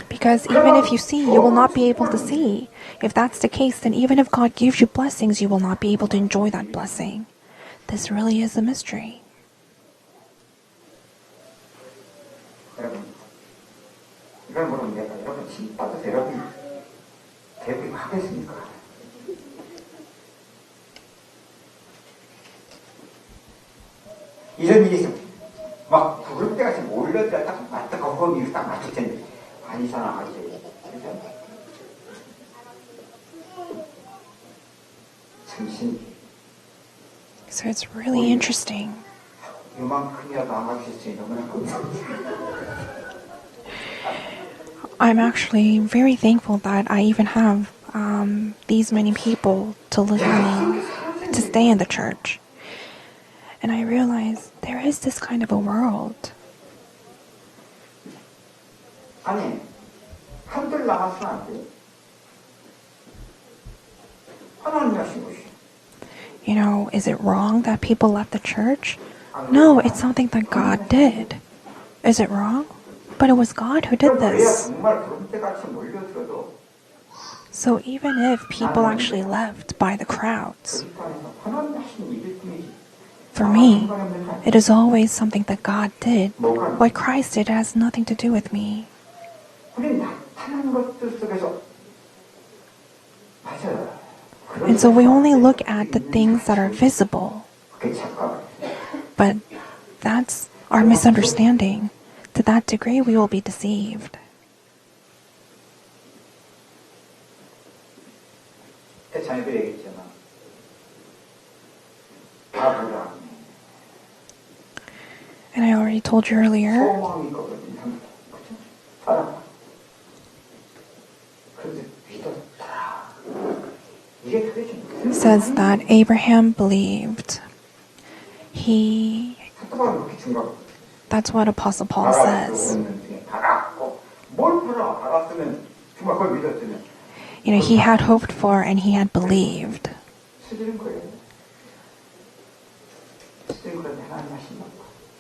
[SPEAKER 2] Because even if you see, you will not be able to see. If that's the case, then even if God gives you blessings, you will not be able to enjoy that blessing. This really is a mystery.
[SPEAKER 1] 여러분, 이걸 모르면 내가 여러분 힘 빠져서 여러분 대부분 하겠습니까? 이런 일이 있으면 막 부를 때가 지금 올려야 딱 맞다 거기 이렇게 딱 맞출 텐데 아니잖아 아직 그죠? 참 신기해.
[SPEAKER 2] So it's really interesting.
[SPEAKER 1] 요만큼이라도 안 맞출 수 있는 너무나 감사합니다.
[SPEAKER 2] I'm actually very thankful that I even have these many people to to stay in the church. And I realize there is this kind of a world.
[SPEAKER 1] 아니, 한들 나가서는 안 돼요. 하나님이 하신 것이.
[SPEAKER 2] You know, is it wrong that people left the church? No, it's something that God did. Is it wrong? But it was God who did
[SPEAKER 1] 그래야
[SPEAKER 2] this.
[SPEAKER 1] 정말 그런때같이 몰려들어도
[SPEAKER 2] So even if people actually left by the crowds,
[SPEAKER 1] 그리스도 안에서 하나님이 하신 일일 뿐이지.
[SPEAKER 2] for me, it is always something that God did. What Christ did has nothing to do with me.
[SPEAKER 1] 우리 나타난 것들 속에서 맞아요.
[SPEAKER 2] And so we only look at the things that are visible.
[SPEAKER 1] 그게 착각.
[SPEAKER 2] But that's our misunderstanding. To that degree, we will be deceived.
[SPEAKER 1] 해찬이도 얘기했잖아. 아브라함
[SPEAKER 2] And I already told you earlier
[SPEAKER 1] 소망이 있거든. 사랑. 그래서 믿었다. 이게 그게 좀
[SPEAKER 2] says that Abraham believed.
[SPEAKER 1] 사토가 그렇게 중요하고.
[SPEAKER 2] That's what Apostle Paul says.
[SPEAKER 1] 받았고 뭘 받았으면 정말 그걸 믿었으면
[SPEAKER 2] You know, he had hoped for and he had believed.
[SPEAKER 1] 쓰지는 거예요. 쓰지는 건데 하나님 하신 거.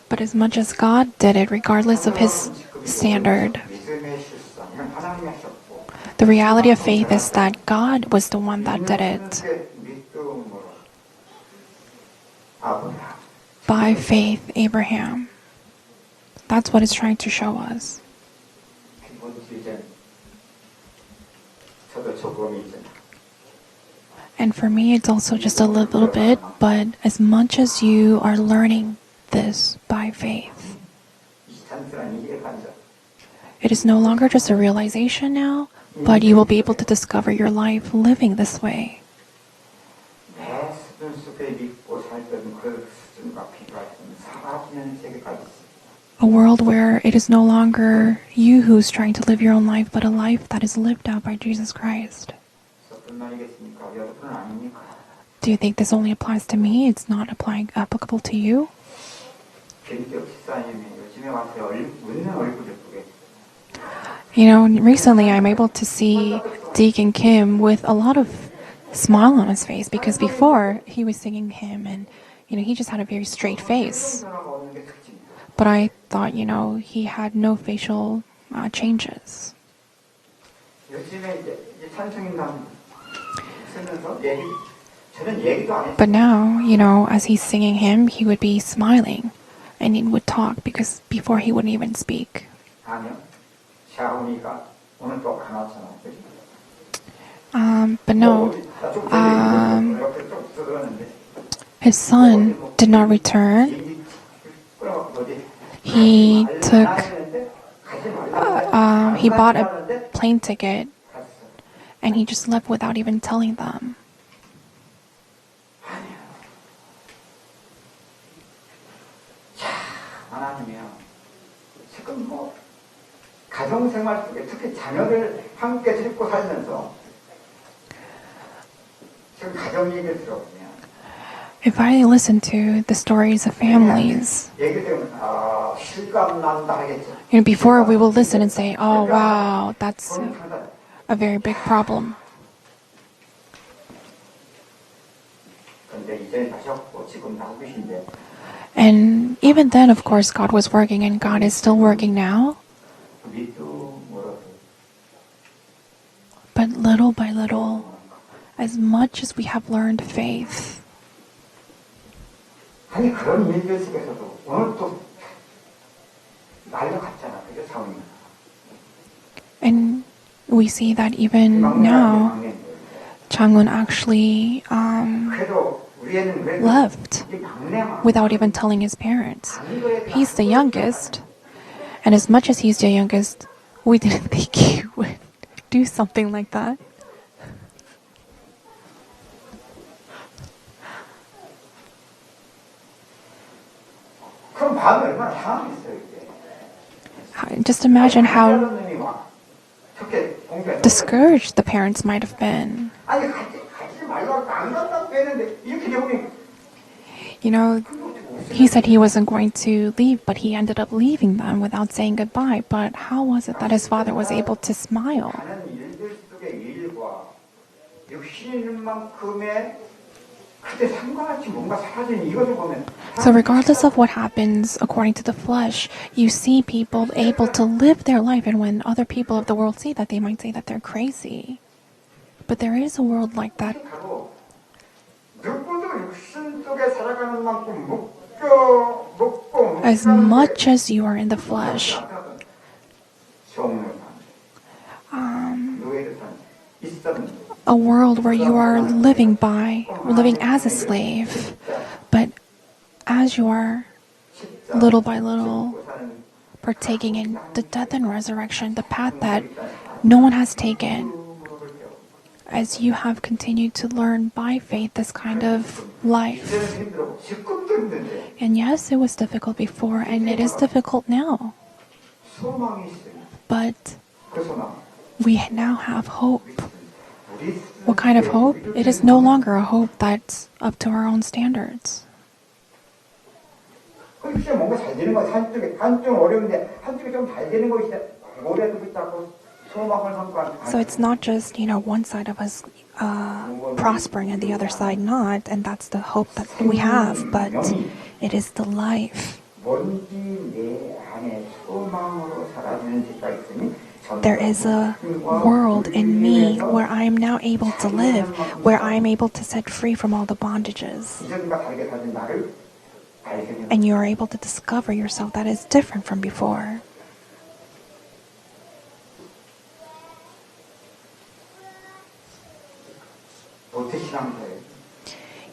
[SPEAKER 2] But as much as God did it, regardless of his standard,
[SPEAKER 1] 믿음의 실상 이건 하나님이 하셨고.
[SPEAKER 2] the reality of faith is that God was the one that did it.
[SPEAKER 1] 믿음으로 아브라함.
[SPEAKER 2] By faith, Abraham. That's what it's trying to show us. And for me, it's also just a little bit, but as much as you are learning this by faith, it is no longer just a realization now, but you will be able to discover your life living this way. A world where it is no longer you who's trying to live your own life, but a life that is lived out by Jesus Christ. Do you think this only applies to me? It's not applicable to you? You know, recently I'm able to see Deacon Kim with a lot of smile on his face because before he was singing hymn and, you know, he just had a very straight face. But I thought, you know, he had no facial changes. But now, you know, as he's singing hymn, he would be smiling and he would talk because before he wouldn't even speak. But no, his son did not return. He bought a plane ticket and he just left without even telling them.
[SPEAKER 1] 가정생활 속에 특히 자녀를 함께 데리고 살면서 지금 가정 얘기를 들어보면
[SPEAKER 2] If I listen to the stories of families, you know, before we will listen and say, "Oh, wow, that's a very big problem." And even then, of course, God was working, and God is still working now. But little by little, as much as we have learned faith,
[SPEAKER 1] 아니 그런 일들 속에서도 오늘 또 날려갔잖아. 그게 상황이.
[SPEAKER 2] and we see that even now, Changwon actually left without even telling his parents. He's the youngest, and as much as he's the youngest, we didn't think he would do something like that.
[SPEAKER 1] 그럼 마음이 얼마나 상하겠어요, 이게.
[SPEAKER 2] Just imagine how discouraged the parents might have been.
[SPEAKER 1] 아니 가지 말라고 안 간다고 했는데 이렇게 되면
[SPEAKER 2] You know, he said he wasn't going to leave, but he ended up leaving them without saying goodbye. But how was it that his father was able to smile?
[SPEAKER 1] 하는 일들 속의 일과 육신이 있는 만큼의 그때 상관없이 뭔가 사라지는 이것을 보면
[SPEAKER 2] So regardless of what happens according to the flesh, you see people able to live their life, and when other people of the world see that, they might say that they're crazy. But there is a world like that.
[SPEAKER 1] 바로 누구도 육신 속에 살아가는 만큼 먹고
[SPEAKER 2] As much as you are in the flesh,
[SPEAKER 1] 노예를 사는 있었는데
[SPEAKER 2] a world where you are living as a slave, but as you are little by little partaking in the death and resurrection, the path that no one has taken, as you have continued to learn by faith this kind of life.
[SPEAKER 1] 힘들어 지금도 힘든데
[SPEAKER 2] And yes, it was difficult before, and it is difficult now,
[SPEAKER 1] 소망이 있어요.
[SPEAKER 2] but
[SPEAKER 1] 그 소망
[SPEAKER 2] we now have hope.
[SPEAKER 1] 우리
[SPEAKER 2] What kind of hope? It is no longer a hope that's up to our own standards.
[SPEAKER 1] 글쎄 뭔가 잘 되는 거 한쪽은 어려운데 한쪽이 좀 잘 되는 것이 모래도 붙잡고 소망을 삼고
[SPEAKER 2] So it's not just, one side of us prospering and the other side not, and that's the hope that we have, but it is the life.
[SPEAKER 1] 뭔지 내 안에 소망으로 살아지는 데가 있으니
[SPEAKER 2] There is a world in me where I am now able to live, where I am able to set free from all the bondages.
[SPEAKER 1] 이전과 다르게 사는 나를 발견해
[SPEAKER 2] And you are able to discover yourself that is different from before.
[SPEAKER 1] 도태신앙자예요.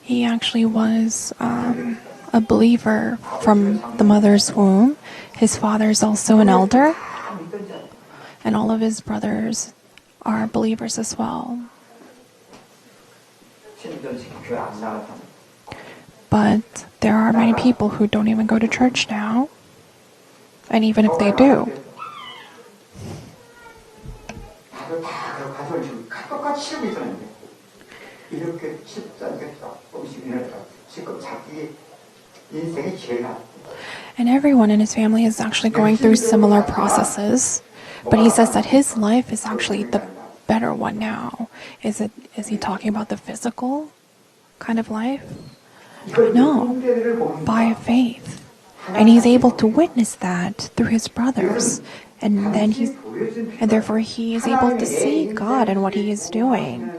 [SPEAKER 2] He actually was a believer from the mother's womb. His father is also an elder,
[SPEAKER 1] 다 믿던 자예요.
[SPEAKER 2] and all of his brothers are believers as well.
[SPEAKER 1] 신전식 교회 안 나가서
[SPEAKER 2] But there are many people who don't even go to church now. And even if they do,
[SPEAKER 1] 다들 다 가족을 지금 똑같이 치고 있었는데 이렇게 쉽지 않게 조금씩 지금 자기 인생이 제일 나.
[SPEAKER 2] and everyone in his family is actually going through similar processes. But he says that his life is actually the better one now. Is he talking about the physical kind of life? No, by faith. And he's able to witness that through his brothers. And therefore he is able to see God and what he is doing.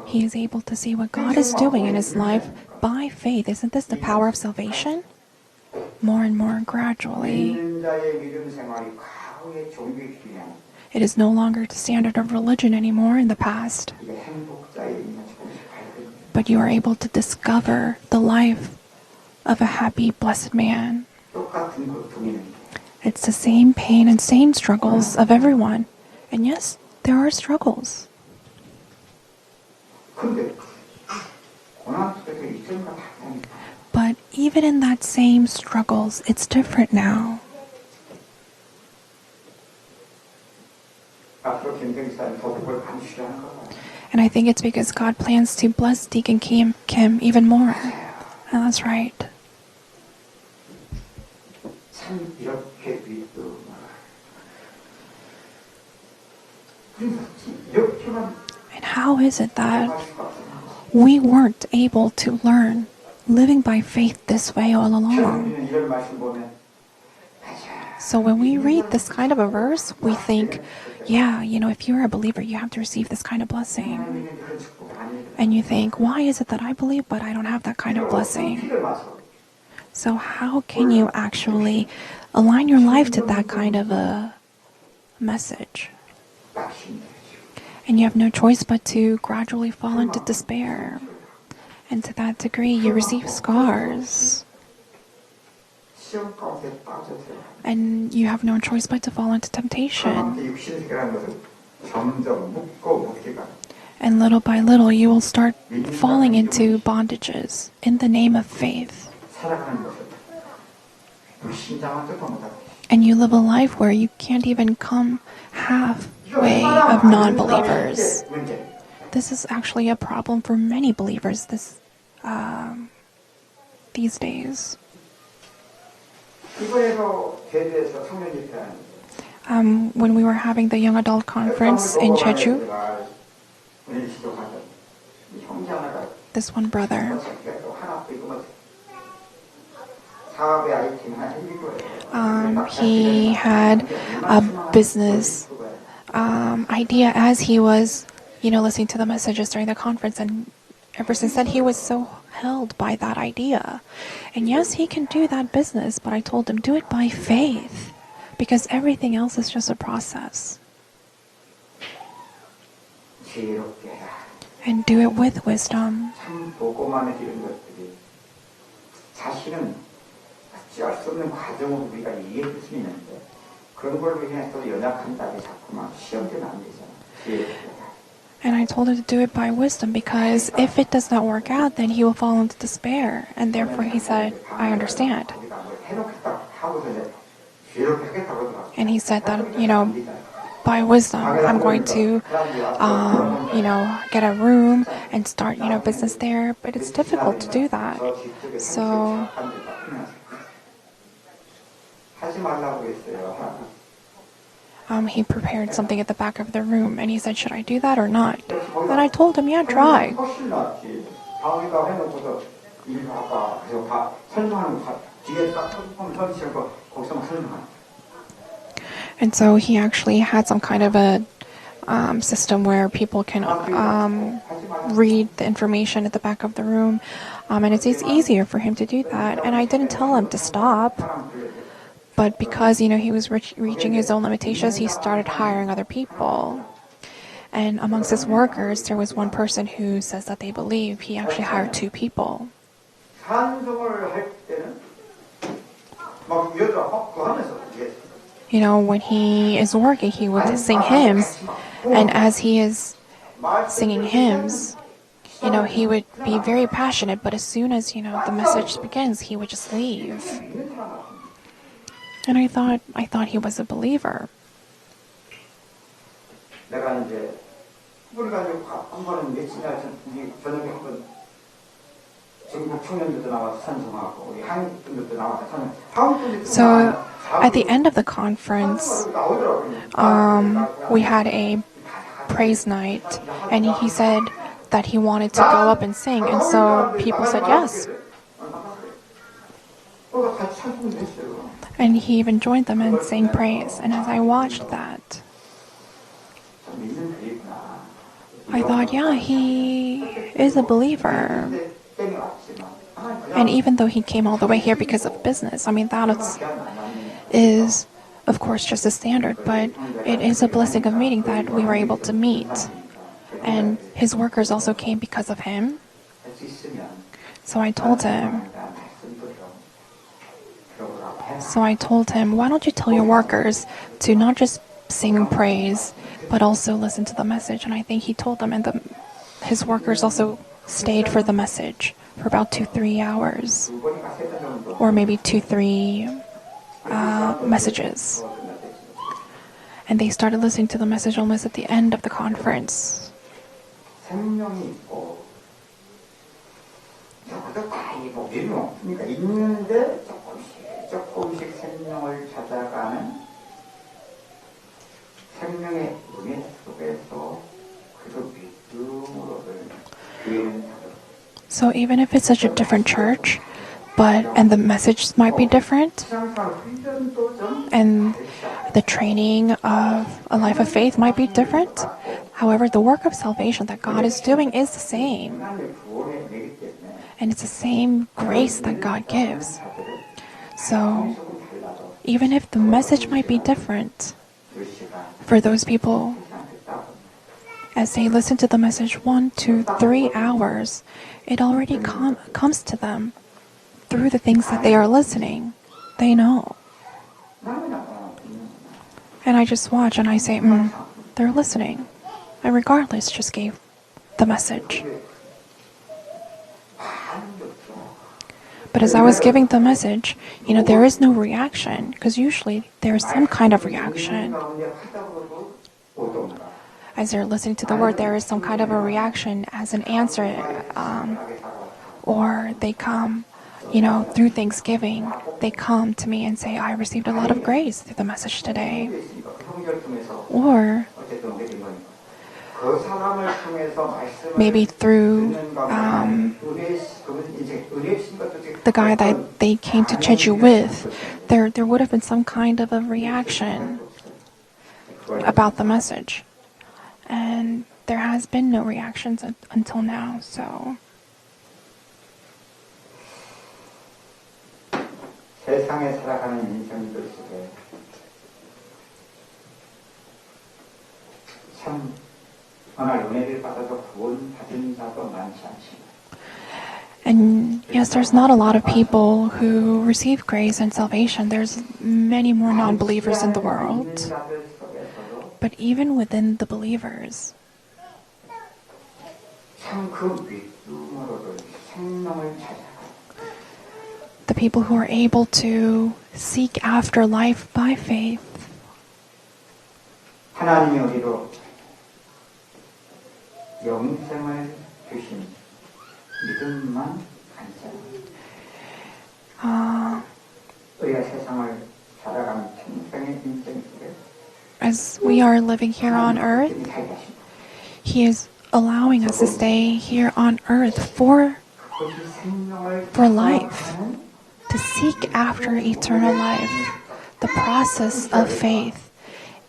[SPEAKER 2] He is able to see what God is doing in his life by faith. Isn't this the power of salvation? More and more gradually. It is no longer the standard of religion anymore in the past. But you are able to discover the life of a happy, blessed man. It's the same pain and same struggles of everyone. And yes, there are struggles. But even in that same struggles, it's different now. And I think it's because God plans to bless Deacon Kim even more. And that's right. And how is it that we weren't able to learn living by faith this way all along? So when we read this kind of a verse, we think, yeah, if you're a believer, you have to receive this kind of blessing. And you think, why is it that I believe, but I don't have that kind of blessing? So how can you actually align your life to that kind of a message? And you have no choice but to gradually fall into despair. And to that degree, you receive scars. And you have no choice but to fall into temptation. And little by little, you will start falling into bondages in the name of faith.
[SPEAKER 1] 불신자만 뜯어 못하고
[SPEAKER 2] And you live a life where you can't even come halfway of non-believers. This is actually a problem for many believers these days.
[SPEAKER 1] 이번에도 제주에서 청년 집회하는데
[SPEAKER 2] When we were having the young adult conference in Jeju, this one brother, he had a business idea as he was, listening to the messages during the conference, and ever since then he was so held by that idea. And yes, he can do that business, but I told him, do it by faith, because everything else is just a process. And do it with wisdom.
[SPEAKER 1] 참 보고만 이런 것들이 자신은 어찌할 수 없는 과정으로 우리가 이해할 수 있는데 그런 걸로 인해서 연약한 딸이 자꾸만 시험되면 안 되잖아.
[SPEAKER 2] And I told him to do it by wisdom, because if it does not work out, then he will fall into despair. And therefore he said, I understand. And he said that, by wisdom, I'm going to, get a room and start, business there. But it's difficult to do that. So he prepared something at the back of the room, and he said, should I do that or not? And I told him, yeah, try. And so he actually had some kind of a system where people can read the information at the back of the room, and it's easier for him to do that. And I didn't tell him to stop, but because he was reaching his own limitations, he started hiring other people. And amongst his workers, there was one person who says that they believe. He actually hired 2 people. When he is working, he would sing hymns, and as he is singing hymns, he would be very passionate, but as soon as, the message begins, he would just leave. And I thought he was a believer. So at the end of the conference, we had a praise night, and he said that he wanted to go up and sing, and so people said yes. And he even joined them and sang praise. And as I watched that, I thought, yeah, he is a believer. And even though he came all the way here because of business, that is, of course, just a standard, but it is a blessing of meeting that we were able to meet. And his workers also came because of him. So I told him, why don't you tell your workers to not just sing praise, but also listen to the message. And I think he told them, and his workers also stayed for the message for about 2-3 hours, or maybe 2-3 messages. And they started listening to the message almost at the end of the conference. So even if it's such a different church, and the message might be different, and the training of a life of faith might be different, however, the work of salvation that God is doing is the same. And it's the same grace that God gives. So even if the message might be different, for those people, as they listen to the message 1, 2, 3 hours, it already comes to them through the things that they are listening. They know. And I just watch and I say, they're listening. And regardless, just gave the message. But But as I was giving the message, there is no reaction, because usually there is some kind of reaction. As you're listening to the word, there is some kind of a reaction as an answer, or they come, through Thanksgiving, they come to me and say, I received a lot of grace through the message today. Or maybe through the guy that they came to Jeju with, there would have been some kind of a reaction about the message. And there has been no reactions until now, so.
[SPEAKER 1] 세상에 살아가는 인생들 속에 참 오늘 은혜를 받아서 구원 받은 자도 많지 않습니다.
[SPEAKER 2] And yes, there's not a lot of people who receive grace and salvation. There's many more non-believers in the world. But even within the believers, the people who are able to seek after life by faith,
[SPEAKER 1] 하나님이 우리로 영생을 주신 믿음만 간절합니다. 우리가 세상을 살아가는 평생의 인생 속에
[SPEAKER 2] as we are living here on earth, He is allowing us to stay here on earth for life, to seek after eternal life, the process of faith.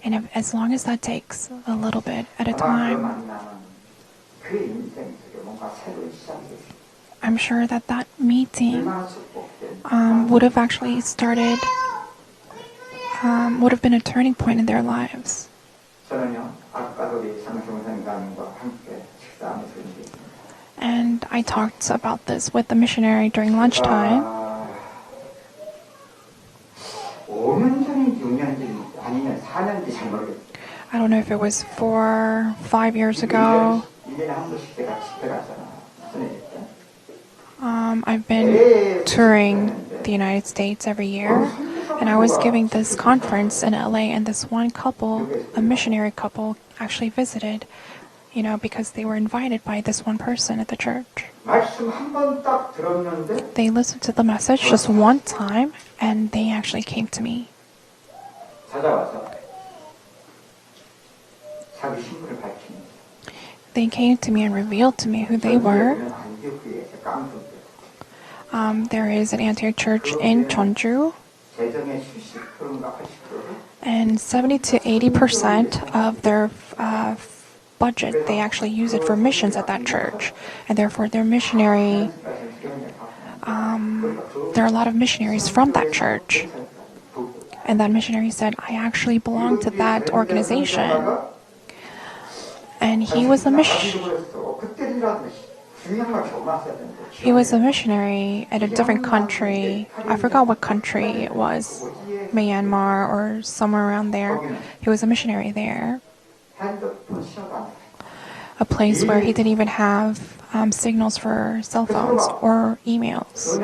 [SPEAKER 2] And as long as that takes a little bit at a time, I'm sure that meeting would have actually started, would have been a turning point in their lives. And I talked about this with the missionary during lunchtime. I don't know if it was 4, 5 years ago. I've been touring the United States every year, and I was giving this conference in LA, and this one couple, a missionary couple, actually visited, because they were invited by this one person at the church. They listened to the message just one time, and they actually came to me. They came to me and revealed to me who they were. There is an Antioch church in Jeonju, and 70 to 80% of their budget, they actually use it for missions at that church, and therefore their missionary. There are a lot of missionaries from that church, and that missionary said, "I actually belong to that organization." And he was a missionary at a different country. I forgot what country it was, Myanmar or somewhere around there. He was a missionary there. A place where he didn't even have signals for cell phones or emails.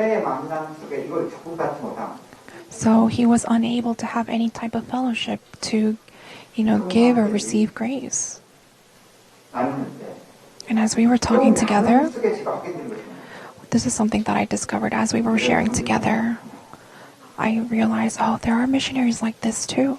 [SPEAKER 2] So he was unable to have any type of fellowship to, give or receive grace. And as we were talking together, this is something that I discovered as we were sharing together. I realized, there are missionaries like this too.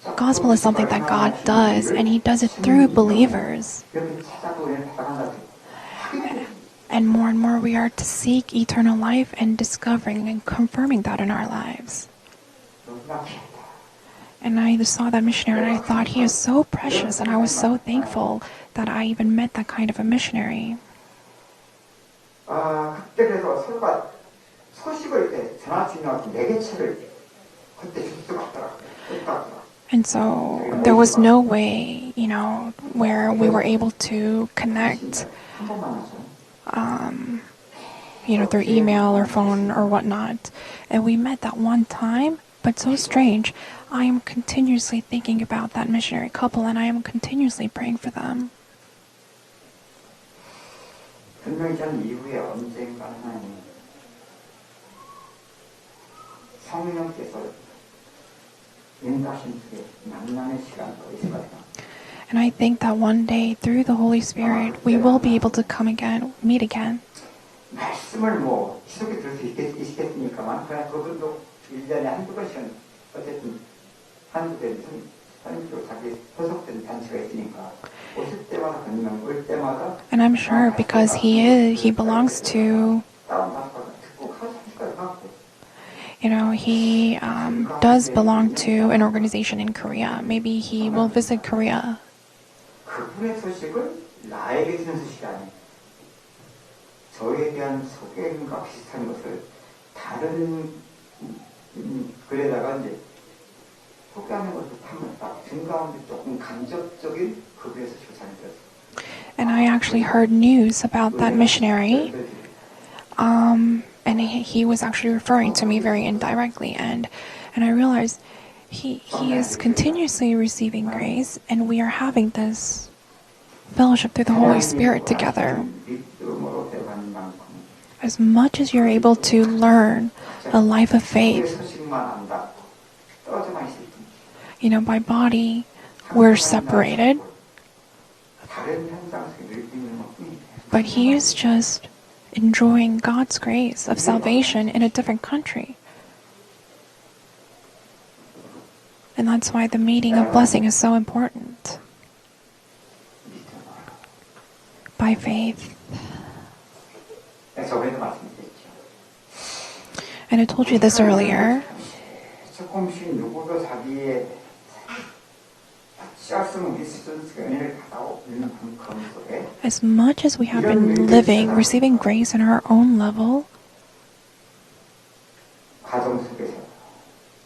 [SPEAKER 2] The gospel is something that God does, and He does it through believers. And more we are to seek eternal life and discovering and confirming that in our lives. And I saw that missionary and I thought, he is so precious, and I was so thankful that I even met that kind of a missionary. And so there was no way, where we were able to connect,
[SPEAKER 1] 한 번만 하죠.
[SPEAKER 2] through email or phone or whatnot. And we met that one time, but so strange. I am continuously thinking about that missionary couple and I am continuously praying for them.
[SPEAKER 1] 분명히 저는 이후에 언젠가 하나님 성령께서 인도하신 속에 만남의 시간이 있을 것 같아요.
[SPEAKER 2] And I think that one day, through the Holy Spirit, we will be able to come again, meet again.
[SPEAKER 1] 말씀을 지속해 들을 수 있겠습니까만 그냥 그분도 1년에 한두 번씩은 어쨌든 한두 번 선임도 자기 소속된 단체가 있으니까 오실 때마다 건강 올 때마다
[SPEAKER 2] And I'm sure because he belongs to,
[SPEAKER 1] 다운받고 듣고 가서 하고
[SPEAKER 2] he does belong to an organization in Korea. Maybe he will visit Korea.
[SPEAKER 1] 그분의 소식을 나에게 주는 소식이 아니에요. 저에 대한 소개과 비슷한 것을 다른 글에다가 이제 소개하는 것을 준 가운데 조금 간접적인 그분에서 조사를 들었어요.
[SPEAKER 2] And I actually heard news about that missionary. And he was actually referring to me very indirectly, and I realized he is continuously receiving grace, and we are having this fellowship through the Holy Spirit together. As much as you're able to learn a life of faith, by body, we're separated, but he is just enjoying God's grace of salvation in a different country. And that's why the meeting of blessing is so important. By faith. And I told you this earlier.
[SPEAKER 1] 조금씩 누구도 자기의
[SPEAKER 2] As much as we have been living, receiving grace in our own level,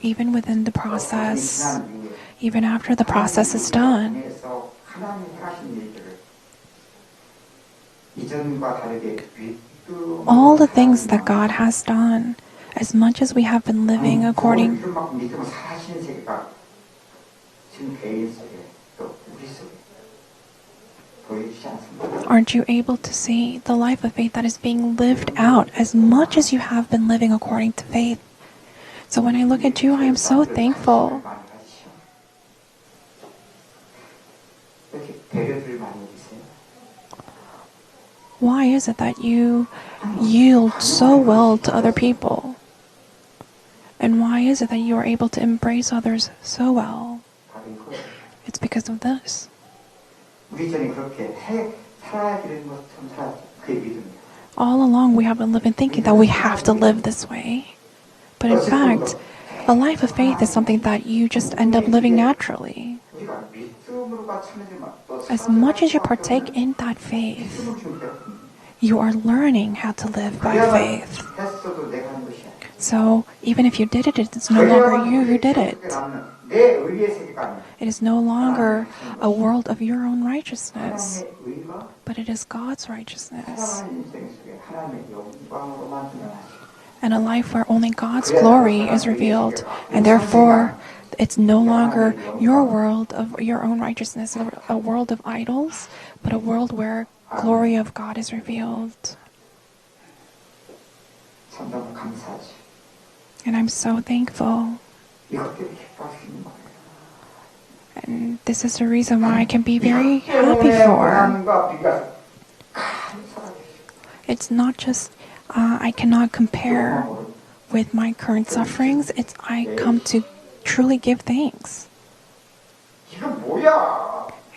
[SPEAKER 2] even within the process, even after the process is done, all the things that God has done, as much as we have been living according, aren't you able to see the life of faith that is being lived out as much as you have been living according to faith? So when I look at you, I am so thankful. Why is it that you yield so well to other people? And why is it that you are able to embrace others so well? It's because of this. All along we have been living thinking that we have to live this way. But in fact, a life of faith is something that you just end up living naturally. As much as you partake in that faith, you are learning how to live by faith. So even if you did it, it's no longer you who did it. It is no longer a world of your own righteousness, but it is God's righteousness. And a life where only God's glory is revealed, and therefore it's no longer your world of your own righteousness, a world of idols, but a world where glory of God is revealed. And I'm so thankful. And this is the reason why I can be very happy for. It's not just I cannot compare with my current sufferings. I come to truly give thanks.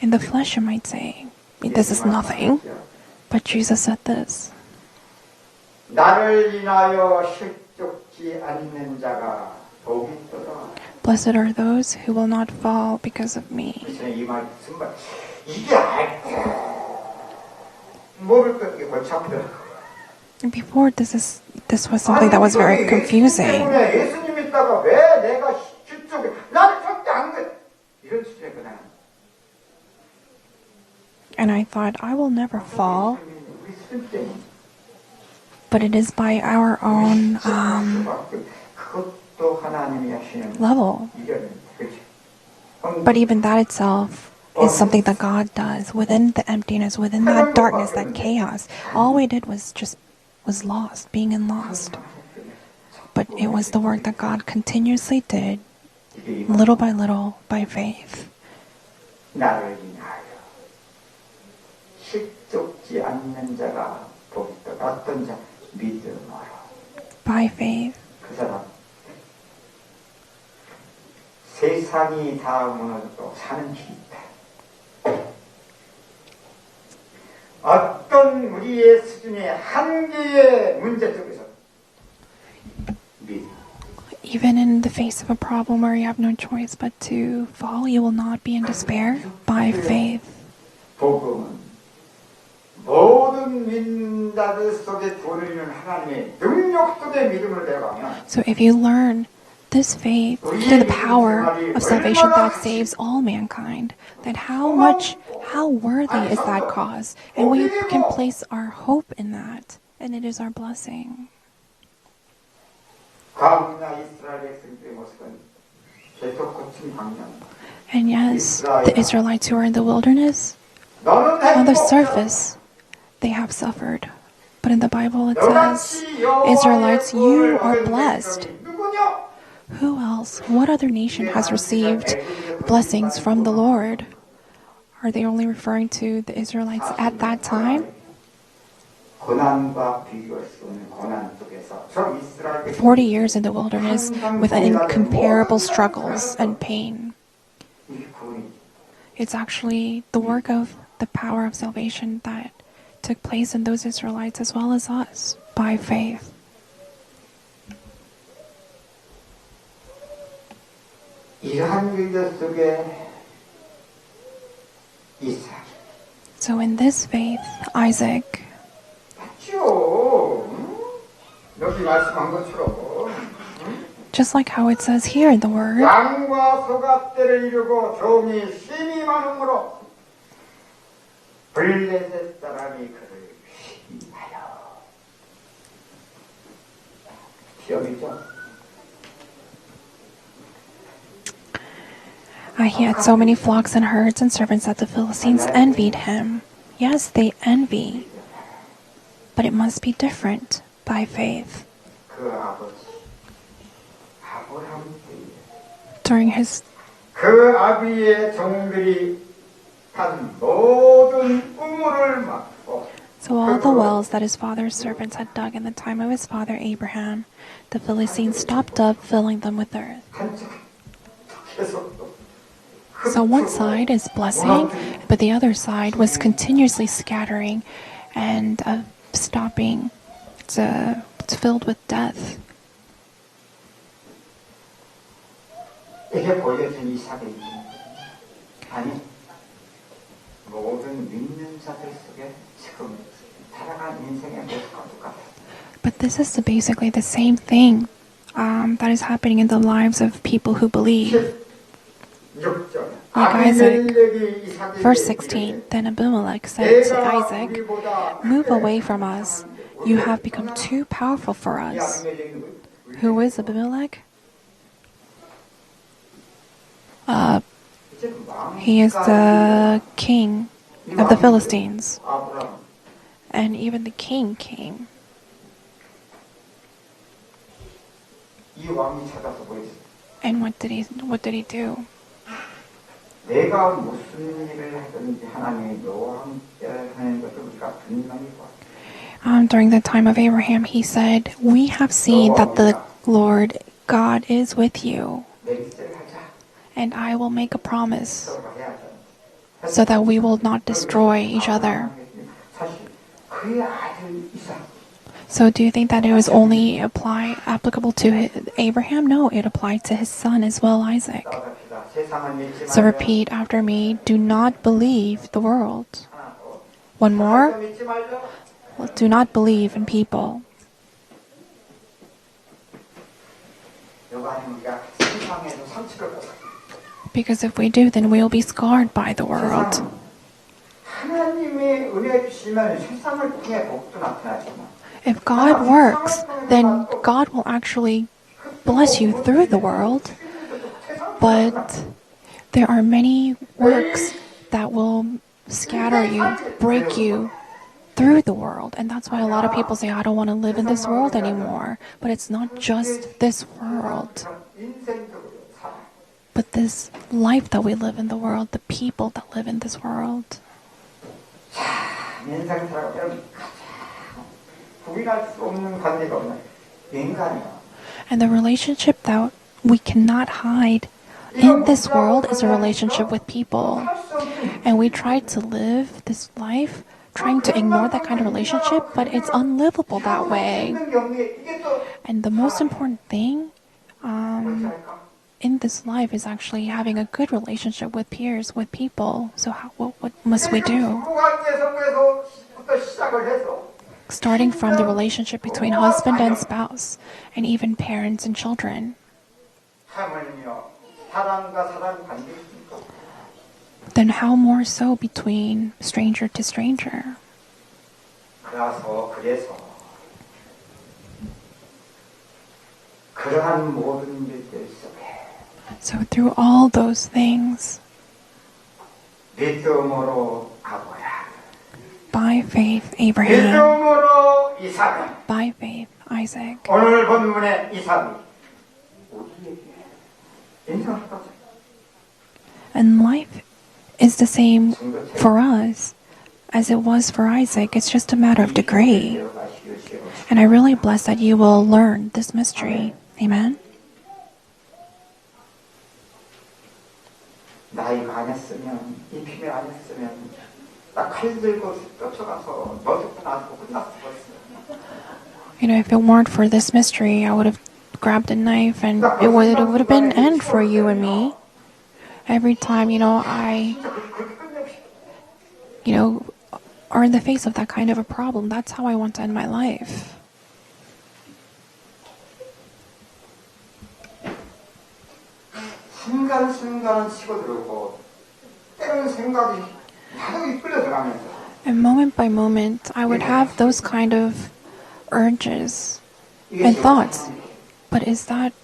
[SPEAKER 2] In the flesh, you might say, this is nothing. But Jesus said this. Blessed are those who will not fall because of me. Before this was something that was very confusing. And I thought, I will never fall.
[SPEAKER 1] 우리 수준 때문에.
[SPEAKER 2] But it is by our own
[SPEAKER 1] 그것도 하나님이 하시는
[SPEAKER 2] level.
[SPEAKER 1] 일이었는데, 그렇죠?
[SPEAKER 2] But even that itself is something that God does within the emptiness, within that darkness, that chaos. All we did was lost, being in lost. But it was the work that God continuously did, little by little, by faith.
[SPEAKER 1] 나를 인하여 실족지 않는 자가 복있다. 어떤 자 믿음으로.
[SPEAKER 2] By faith.
[SPEAKER 1] 그 사람 세상이 다 무너져도 사는 길이 있다. 어떤 우리의 수준의 한계의 문제 속에서 믿음.
[SPEAKER 2] Even in the face of a problem where you have no choice but to fall, you will not be in despair. By faith.
[SPEAKER 1] 복음은 모든 믿는 자들 속에 도리는 하나님의 능력 속에 믿음을 배워가면
[SPEAKER 2] So if you learn this faith through the power of salvation that saves all mankind, then how worthy is that cause? And we can place our hope in that, and it is our blessing.
[SPEAKER 1] 광야 이스라엘 백성들의 모습은 계속 고침 광야.
[SPEAKER 2] And yes, the Israelites who are in the wilderness, on the surface, they have suffered. But in the Bible it says, Israelites, you are blessed. Who else? What other nation has received blessings from the Lord? Are they only referring to the Israelites at that time? 40 years in the wilderness with incomparable struggles and pain. It's actually the work of the power of salvation that took place in those Israelites as well as us by faith. So in this faith, Isaac, just like how it says here in the word, he had so many flocks and herds and servants that the Philistines envied him. Yes, they envy. But it must be different by faith. During his So all the wells that his father's servants had dug in the time of his father Abraham, the Philistines stopped up, filling them with earth. So one side is blessing, but the other side was continuously scattering and stopping. It's filled with death. But this is basically the same thing that is happening in the lives of people who believe. Like Isaac, verse 16, then Abimelech said to Isaac, "Move away from us. You have become too powerful for us." Who is Abimelech? He is the king of the Philistines. And even the king came. And what did he do? During the time of Abraham, he said, "We have seen that the Lord God is with you, and I will make a promise so that we will not destroy each other." So do you think that it was only applicable to Abraham? No, it applied to his son as well, Isaac. So repeat after me, do not believe the world. One more, do not believe in people. Because if we do, then we will be scarred by the world.
[SPEAKER 1] 하나님이 은혜 주시면 세상을 통해 복도 나타나지만
[SPEAKER 2] If God works, then God will actually bless you through the world. But there are many works that will scatter you, break you through the world. And that's why a lot of people say, I don't want to live in this world anymore. But it's not just this world, but this life that we live in the world, the people that live in this world.
[SPEAKER 1] 인생 살아가면 가장 부인할 수 없는 관계가 없는 인간이야.
[SPEAKER 2] And the relationship that we cannot hide in this world is a relationship with people. And we try to live this life trying to ignore that kind of relationship, but it's unlivable that way. And the most important thing in this life is actually having a good relationship with peers, with people. So what must we do? Starting from the relationship between husband and spouse, and even parents and children. Then how more so between stranger to stranger? So through all those things, by faith Abraham, by faith Isaac.
[SPEAKER 1] 오늘 본문의 이삭이
[SPEAKER 2] And life is the same for us as it was for Isaac. It's just a matter of degree. And I really bless that you will learn this mystery. Amen.
[SPEAKER 1] 나이가 아니었으면 이 피매 아니었으면 나 칼 들고 쫓아가서 너 죽고 나 죽고 끝났을 것이야.
[SPEAKER 2] If it weren't for this mystery, I would have grabbed a knife and it would have been an end for you and me. Every time, I, are in the face of that kind of a problem, that's how I want to end my life.
[SPEAKER 1] 순간순간 치고들고 때로는 생각이 나도 이끌려 들어가면서
[SPEAKER 2] And moment by moment, I would have those kind of urges and thoughts. But is that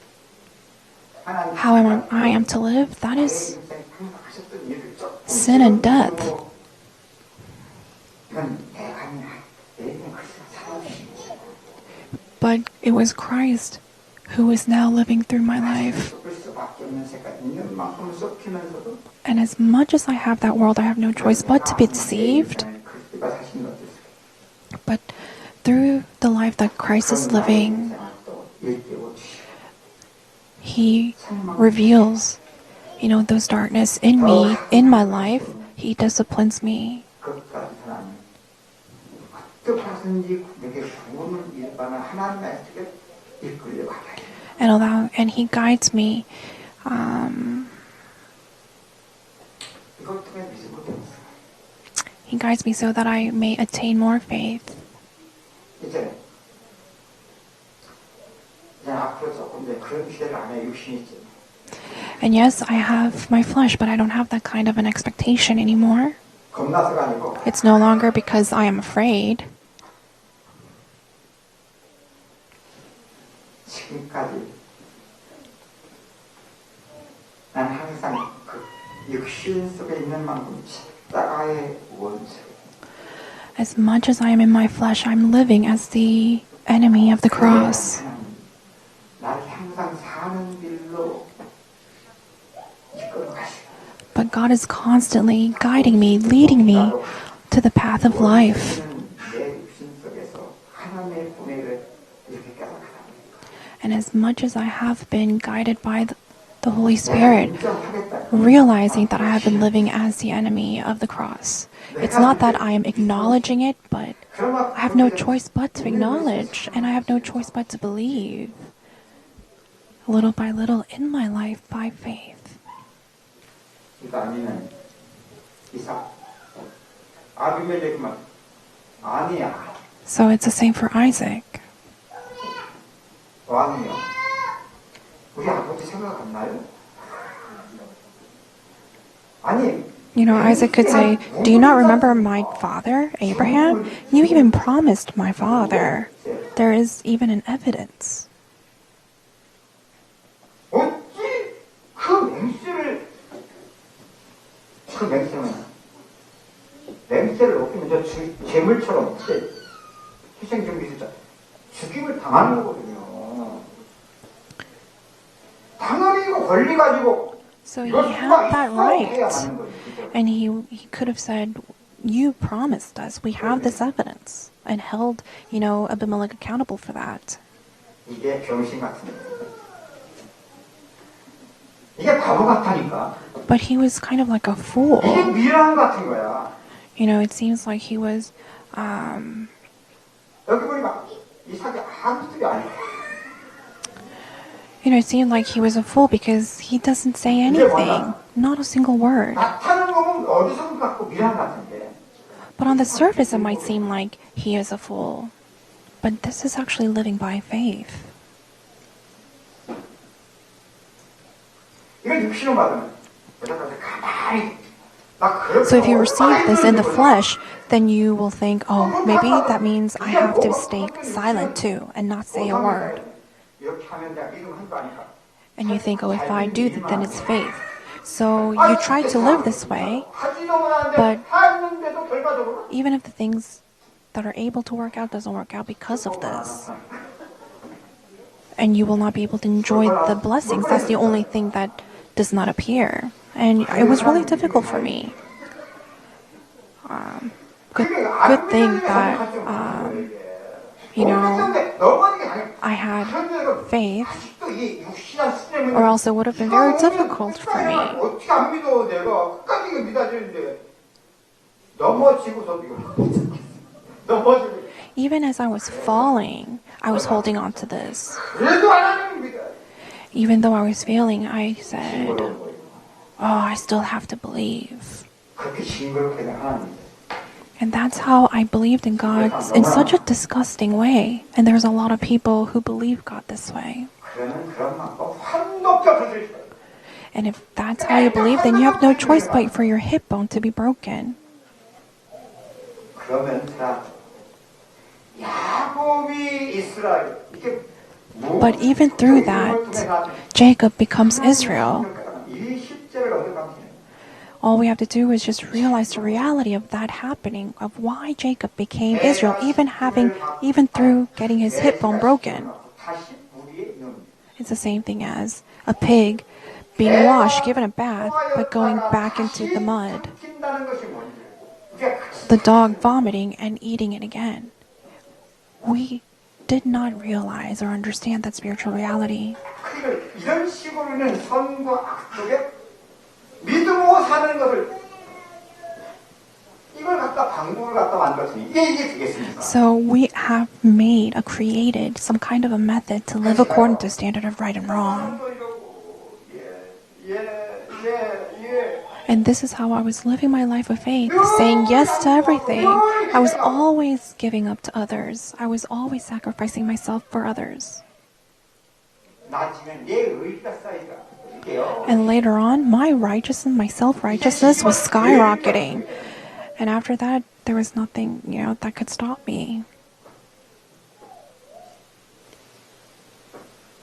[SPEAKER 2] how I am to live? That is sin and death. But it was Christ who is now living through my life. And as much as I have that world, I have no choice but to be deceived. But through the life that Christ is living, He reveals, those darkness in me, in my life. He disciplines me. And He guides me. He guides me so that I may attain more faith. And yes, I have my flesh, but I don't have that kind of an expectation anymore. It's no longer because I am afraid. As much as I am in my flesh, I'm living as the enemy of the cross. But God is constantly guiding me, leading me to the path of life. And as much as I have been guided by the Holy Spirit, realizing that I have been living as the enemy of the cross. It's not that I am acknowledging it, but I have no choice but to acknowledge, and I have no choice but to believe. Little by little in my life by faith. So it's the same for Isaac.
[SPEAKER 1] 우리 아버지 생각 안 나요? 아니
[SPEAKER 2] Isaac could say, "Do you not remember my father, Abraham? You even promised my father." There is even an evidence.
[SPEAKER 1] 어찌 맹세를 어기면 저 재물처럼 희생정비에서 죽임을 당하는 거거든요. 당연히 이거 권리 가지고
[SPEAKER 2] So he had that right. And he could have said, "You promised us. We have this evidence." And held, Abimelech accountable for that.
[SPEAKER 1] 이게 병신 같은 거예요. 이게 바보 같다니까.
[SPEAKER 2] But he was kind of like a fool.
[SPEAKER 1] 이게 미련 같은 거야.
[SPEAKER 2] It seems like he was,
[SPEAKER 1] 여기 보니까 이삭이 아무 소리 안 해.
[SPEAKER 2] it seemed like he was a fool because he doesn't say anything. Not a single word.
[SPEAKER 1] 나타는 거면 어디서 갖고 미련 같은데.
[SPEAKER 2] But on the surface, it might seem like he is a fool. But this is actually living by faith.
[SPEAKER 1] 이걸 육신으로 받으면 여자까지 가만히.
[SPEAKER 2] So if you receive this in the flesh, then you will think, "Oh, maybe that means I have to stay silent too and not say a word." And you think, "Oh, if I do that, then it's faith." So you try to live this way, but even if the things that are able to work out doesn't work out because of this, and you will not be able to enjoy the blessings, that's the only thing that does not appear. And it was really difficult for me. Good thing that, I had faith, or else it would have been very difficult for me. Even as I was falling, I was holding on to this. Even though I was failing, I said, "Oh, I still have to believe." And that's how I believed in God in such a disgusting way. And there's a lot of people who believe God this way. And if that's how you believe, then you have no choice but for your hip bone to be broken. But even through that, Jacob becomes Israel. All we have to do is just realize the reality of that happening, of why Jacob became Israel, even through getting his hip bone broken. It's the same thing as a pig being washed, given a bath, but going back into the mud. The dog vomiting and eating it again. We did not realize or understand that spiritual reality.
[SPEAKER 1] 믿음으로 사는 것을 이걸 갖다 방법을 갖다 만들었으니 이게 되겠습니까?
[SPEAKER 2] So we have created some kind of a method to live according to the standard of right and wrong. And this is how I was living my life of faith, saying yes to everything. I was always giving up to others. I was always sacrificing myself for others. And later on, my self-righteousness was skyrocketing. And after that, there was nothing, that could stop me.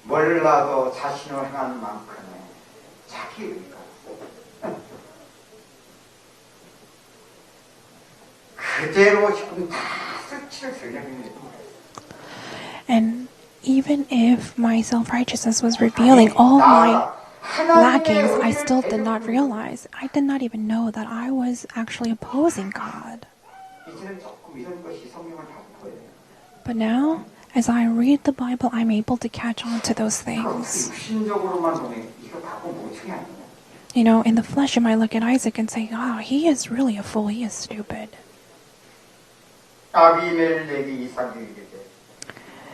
[SPEAKER 1] 몰라도 자신을 행하는 만큼은 자기 의가 그대로 지금 다 설치를 설명합니다.
[SPEAKER 2] And even if my self-righteousness was revealing all my lackings, I still did not realize. I did not even know that I was actually opposing God. But now, as I read the Bible, I'm able to catch on to those things. In the flesh, you might look at Isaac and say, "Oh, he is really a fool. He is stupid."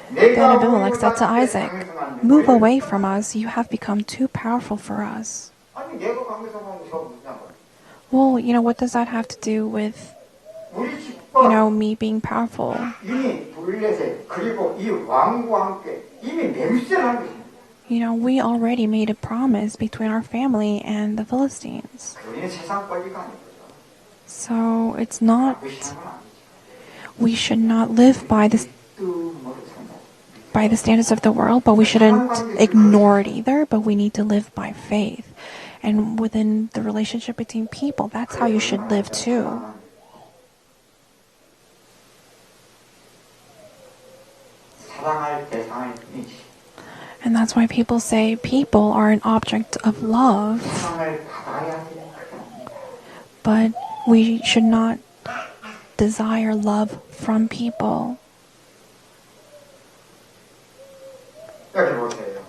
[SPEAKER 2] Then Abimelech said to Isaac, "Move away from us. You have become too powerful for us." Well, what does that have to do with, me being powerful? We already made a promise between our family and the Philistines. So it's not, we should not live by the standards of the world, but we shouldn't ignore it either, but we need to live by faith. And within the relationship between people, that's how you should live too. And that's why people say people are an object of love, but we should not desire love from people.
[SPEAKER 1] 여기 보세요.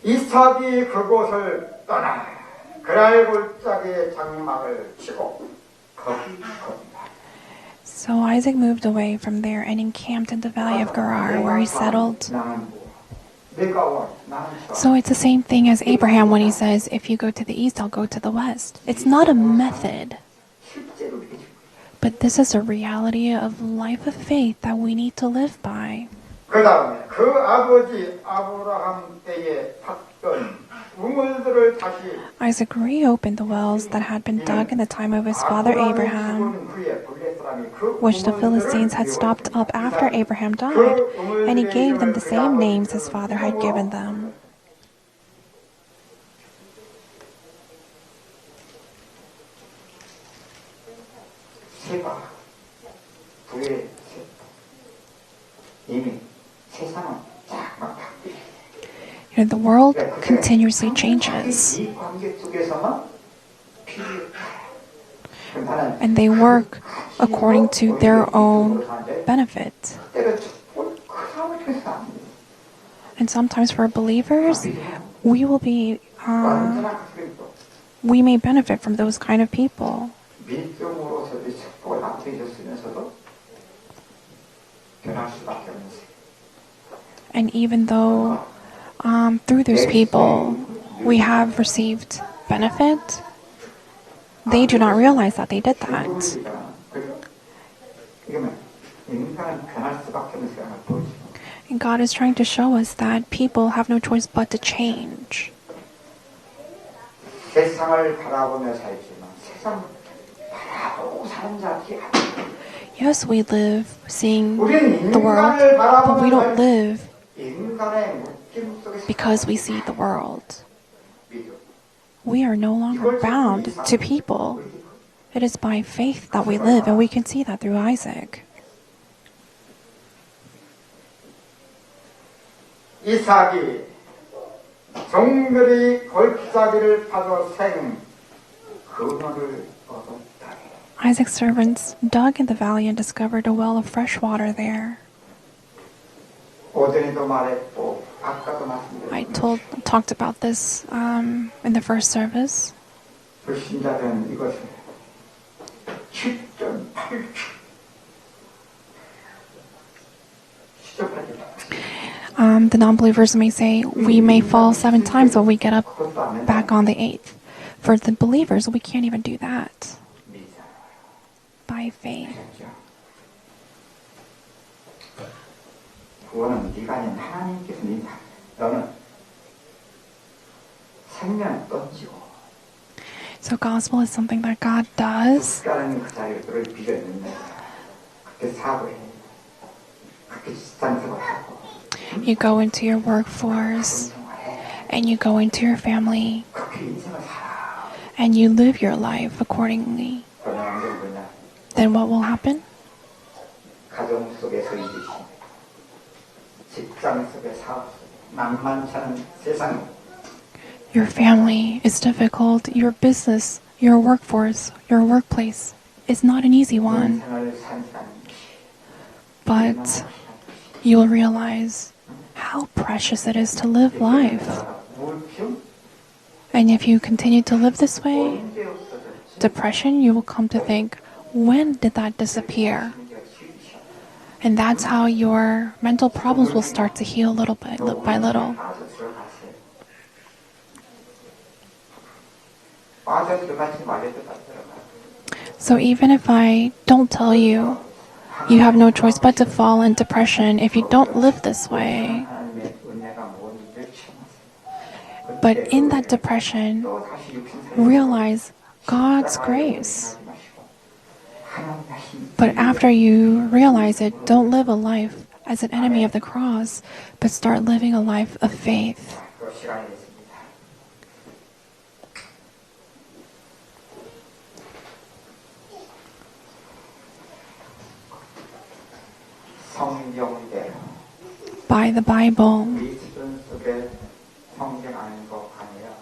[SPEAKER 1] 이삭이 그곳을 떠나 그랄 골짜기에 장막을 치고 거기 겁니다.
[SPEAKER 2] So Isaac moved away from there and encamped in the valley of Gerar, where he settled. So it's the same thing as Abraham when he says, if you go to the east, I'll go to the west. It's not a method, but this is a reality of life of faith that we need to live by.
[SPEAKER 1] 그 다음에 그 아버지 아브라함 때에 팠던 우물들을 다시
[SPEAKER 2] Isaac reopened the wells that had been dug in the time of his father Abraham, which the Philistines had stopped up after Abraham died, and he gave them the same names his father had given them. You know, the world continuously changes, and they work according to their own benefit. And sometimes for believers, we may benefit from those kind of people. And even though through those people we have received benefit, they do not realize that they did that. And God is trying to show us that people have no choice but to change. Yes, we live seeing the world, but we don't live because we see the world. We are no longer bound to people. It is by faith that we live, and we can see that through Isaac.
[SPEAKER 1] 이삭이 정글이 골짜기를 파도 생 근원을 얻었다.
[SPEAKER 2] Isaac's servants dug in the valley and discovered a well of fresh water there.
[SPEAKER 1] 오전에도 말했고 아까도 말씀드렸습니다.
[SPEAKER 2] I talked about this in the first service.
[SPEAKER 1] 불신자들은 이것을 7.8초
[SPEAKER 2] The non-believers may say, we may fall 7 times, but we get up back on the 8th. For the believers, we can't even do that. By faith.
[SPEAKER 1] 구원은 네가 아닌 하나님께서 너는 생명을 던지고
[SPEAKER 2] So gospel is something that God does.
[SPEAKER 1] 가는 그 자리를 너를 빌어넣는 그렇게 사고해 그렇게 직장생활 하고
[SPEAKER 2] You go into your workforce and you go into your family
[SPEAKER 1] 그렇게 인생을 살아.
[SPEAKER 2] and you live your life accordingly.
[SPEAKER 1] 그러나 이제 뭐냐?
[SPEAKER 2] Then what will happen?
[SPEAKER 1] 가정 속에서 이듯이 직장 속에 사업 속에 만만치 않은 세상
[SPEAKER 2] Your family is difficult. Your business, your workforce, your workplace is not an easy one.
[SPEAKER 1] 인생을 산 사람이
[SPEAKER 2] But you will realize how precious it is to live life.
[SPEAKER 1] 물품
[SPEAKER 2] And if you continue to live this way, depression, you will come to think, when did that disappear? And that's how your mental problems will start to heal little by little. So even if I don't tell you, you have no choice but to fall in depression if you don't live this way. But in that depression, realize God's grace. But after you realize it, don't live a life as an enemy of the cross, but start living a life of faith.
[SPEAKER 1] 또 시간이 됐습니다. 성경대로
[SPEAKER 2] By the Bible,
[SPEAKER 1] 우리 수준 속에 성경 아는 거 아니에요.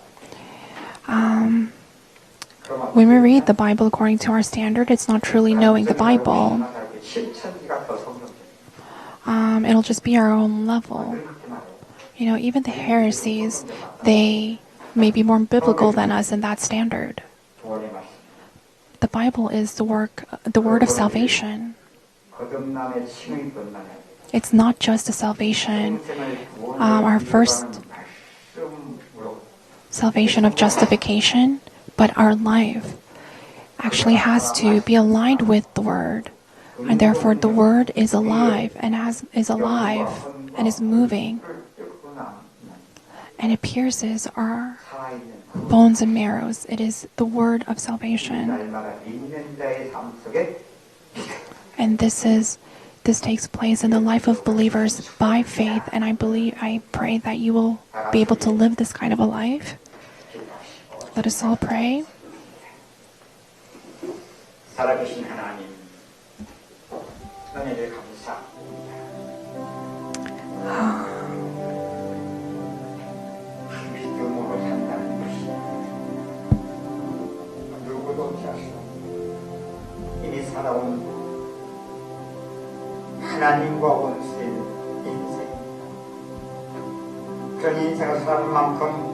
[SPEAKER 2] when we read the Bible according to our standard, it's not truly knowing the Bible.
[SPEAKER 1] 실천지가 더 성경적.
[SPEAKER 2] It'll just be our own level.
[SPEAKER 1] 그렇게 말해요.
[SPEAKER 2] You know, even the heresies, they may be more biblical than us in that standard.
[SPEAKER 1] 구원의 말씀.
[SPEAKER 2] The Bible is the word of salvation.
[SPEAKER 1] 거듭남의 칭의뿐만 아니라
[SPEAKER 2] It's not just a salvation, our first salvation of justification, but our life actually has to be aligned with the Word. And therefore the Word is alive and is alive and is moving. And it pierces our bones and marrows. It is the word of salvation. And this takes place in the life of believers by faith, and I pray that you will be able to live this kind of a life. Let us all pray.
[SPEAKER 1] 살아계신 하나님, 은혜를 감사합니다. 믿음으로 산다는 것이 누구도 피할 수 없는 이미 살아온 하나님과 원수인 인생, 그런 인생을 살아온 만큼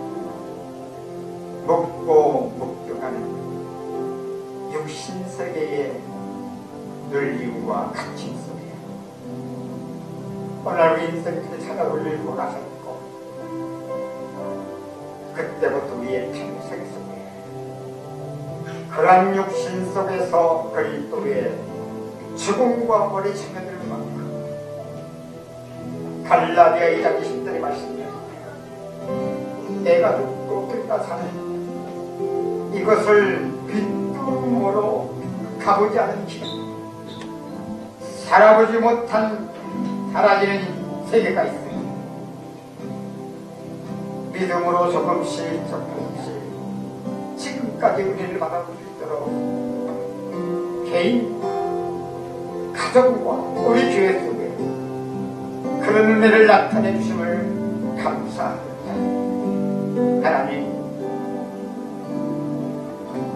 [SPEAKER 1] 먹고 목격하는 육신세계의 논리와 가침 속에 오늘 우리 인생이 그렇게 찾아올리고 나섰고, 그때부터 우리의 평생 속에 그러한 육신 속에서 그리스도의 죽음과 머리 챙겨들 만큼 갈라디아 2장 20절의 말씀입니다. 내가 죽고 그가 사는 이것을 믿음으로 가보지 않은 길, 살아보지 못한 사라지는 세계가 있습니다. 믿음으로 조금씩 지금까지 우리를 바라볼 수 있도록 개인, 가정과 우리 교회 속에 그런 은혜를 나타내 주심을 감사합니다. 하나님,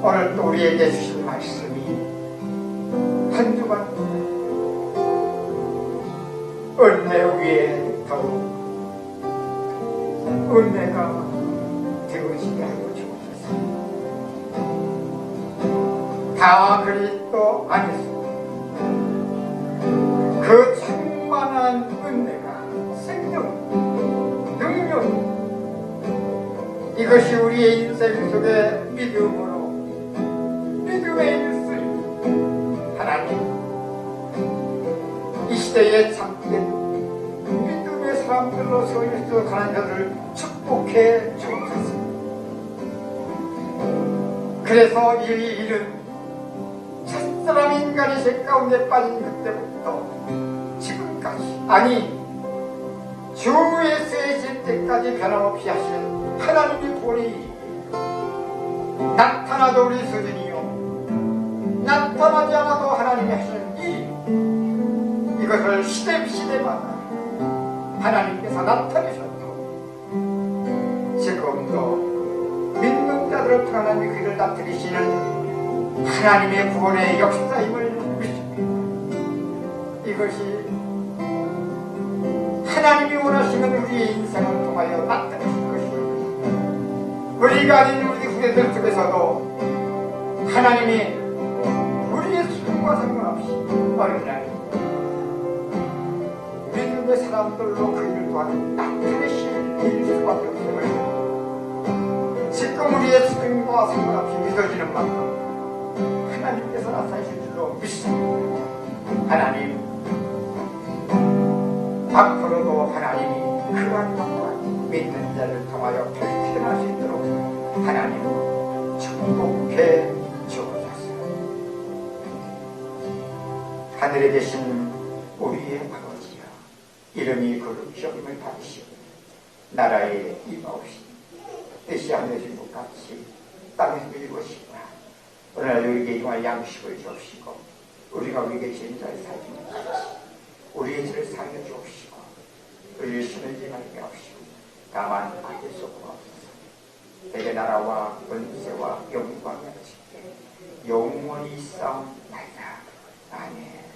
[SPEAKER 1] 오늘 또 우리에게 주신 말씀이 한 주간 은혜 위에 더욱 은혜가 되어지게 하여 주옵소서. 다 그리스도 안에서 그 충만한 은혜가 생명, 능력, 이것이 우리의 인생 속에 믿음의 일슬, 하나님, 이 시대에 참된 믿음의 사람들로 세워질 수 가는 자들을 축복해 주옵소서. 그래서 이 일은 첫사람 인간이 죄 가운데 빠진 그때부터 지금까지, 아니 주 예수의 질 때까지 변함없이 하시는 하나님의 구원이 나타나도 우리 수준이요, 나타나지 않아도 하나님이 하시는 이것을 시대마다 하나님께서 나타내셨고, 지금도 믿는 자들을 통한 하나님의 길을 나타내시는 하나님의 구원의 역사임을 믿습니다. 이것이 하나님이 원하시는 우리의 인생을 통하여 나타내실 것입니다. 우리가 아닌 우리 후대들 속에서도 하나님이 우리의 수준과 상관없이 어느 날 믿음의 사람들로 그 일을 도와준 나타내실 일일 수밖에 없음을 지금 우리의 수준과 상관없이 믿어지는 만큼 하나님께서 나타내실 줄로 믿습니다. 하나님, 앞으로도 하나님이 그러한 영광 믿는 자를 통하여 발견할 수 있도록 하나님 축복해 주옵소서. 하늘에 계신 우리의 아버지여, 이름이 거룩히 여김을 받으시오. 나라에 임하옵시니 뜻이 하늘에서 것 같이 땅에서 이루어지구나. 오늘 우리에게 용할 양식을 주옵시고, 우리가 우리에게 죄인 자를 사하는 같이 우리의 죄를 사하여 주옵시고, 우리를 시험에 하게 하옵시고, 다만 악에서 구하옵소서. 내게 나라와 권세와 영광이 아버지께 영원히 있사옵나이다. 아멘.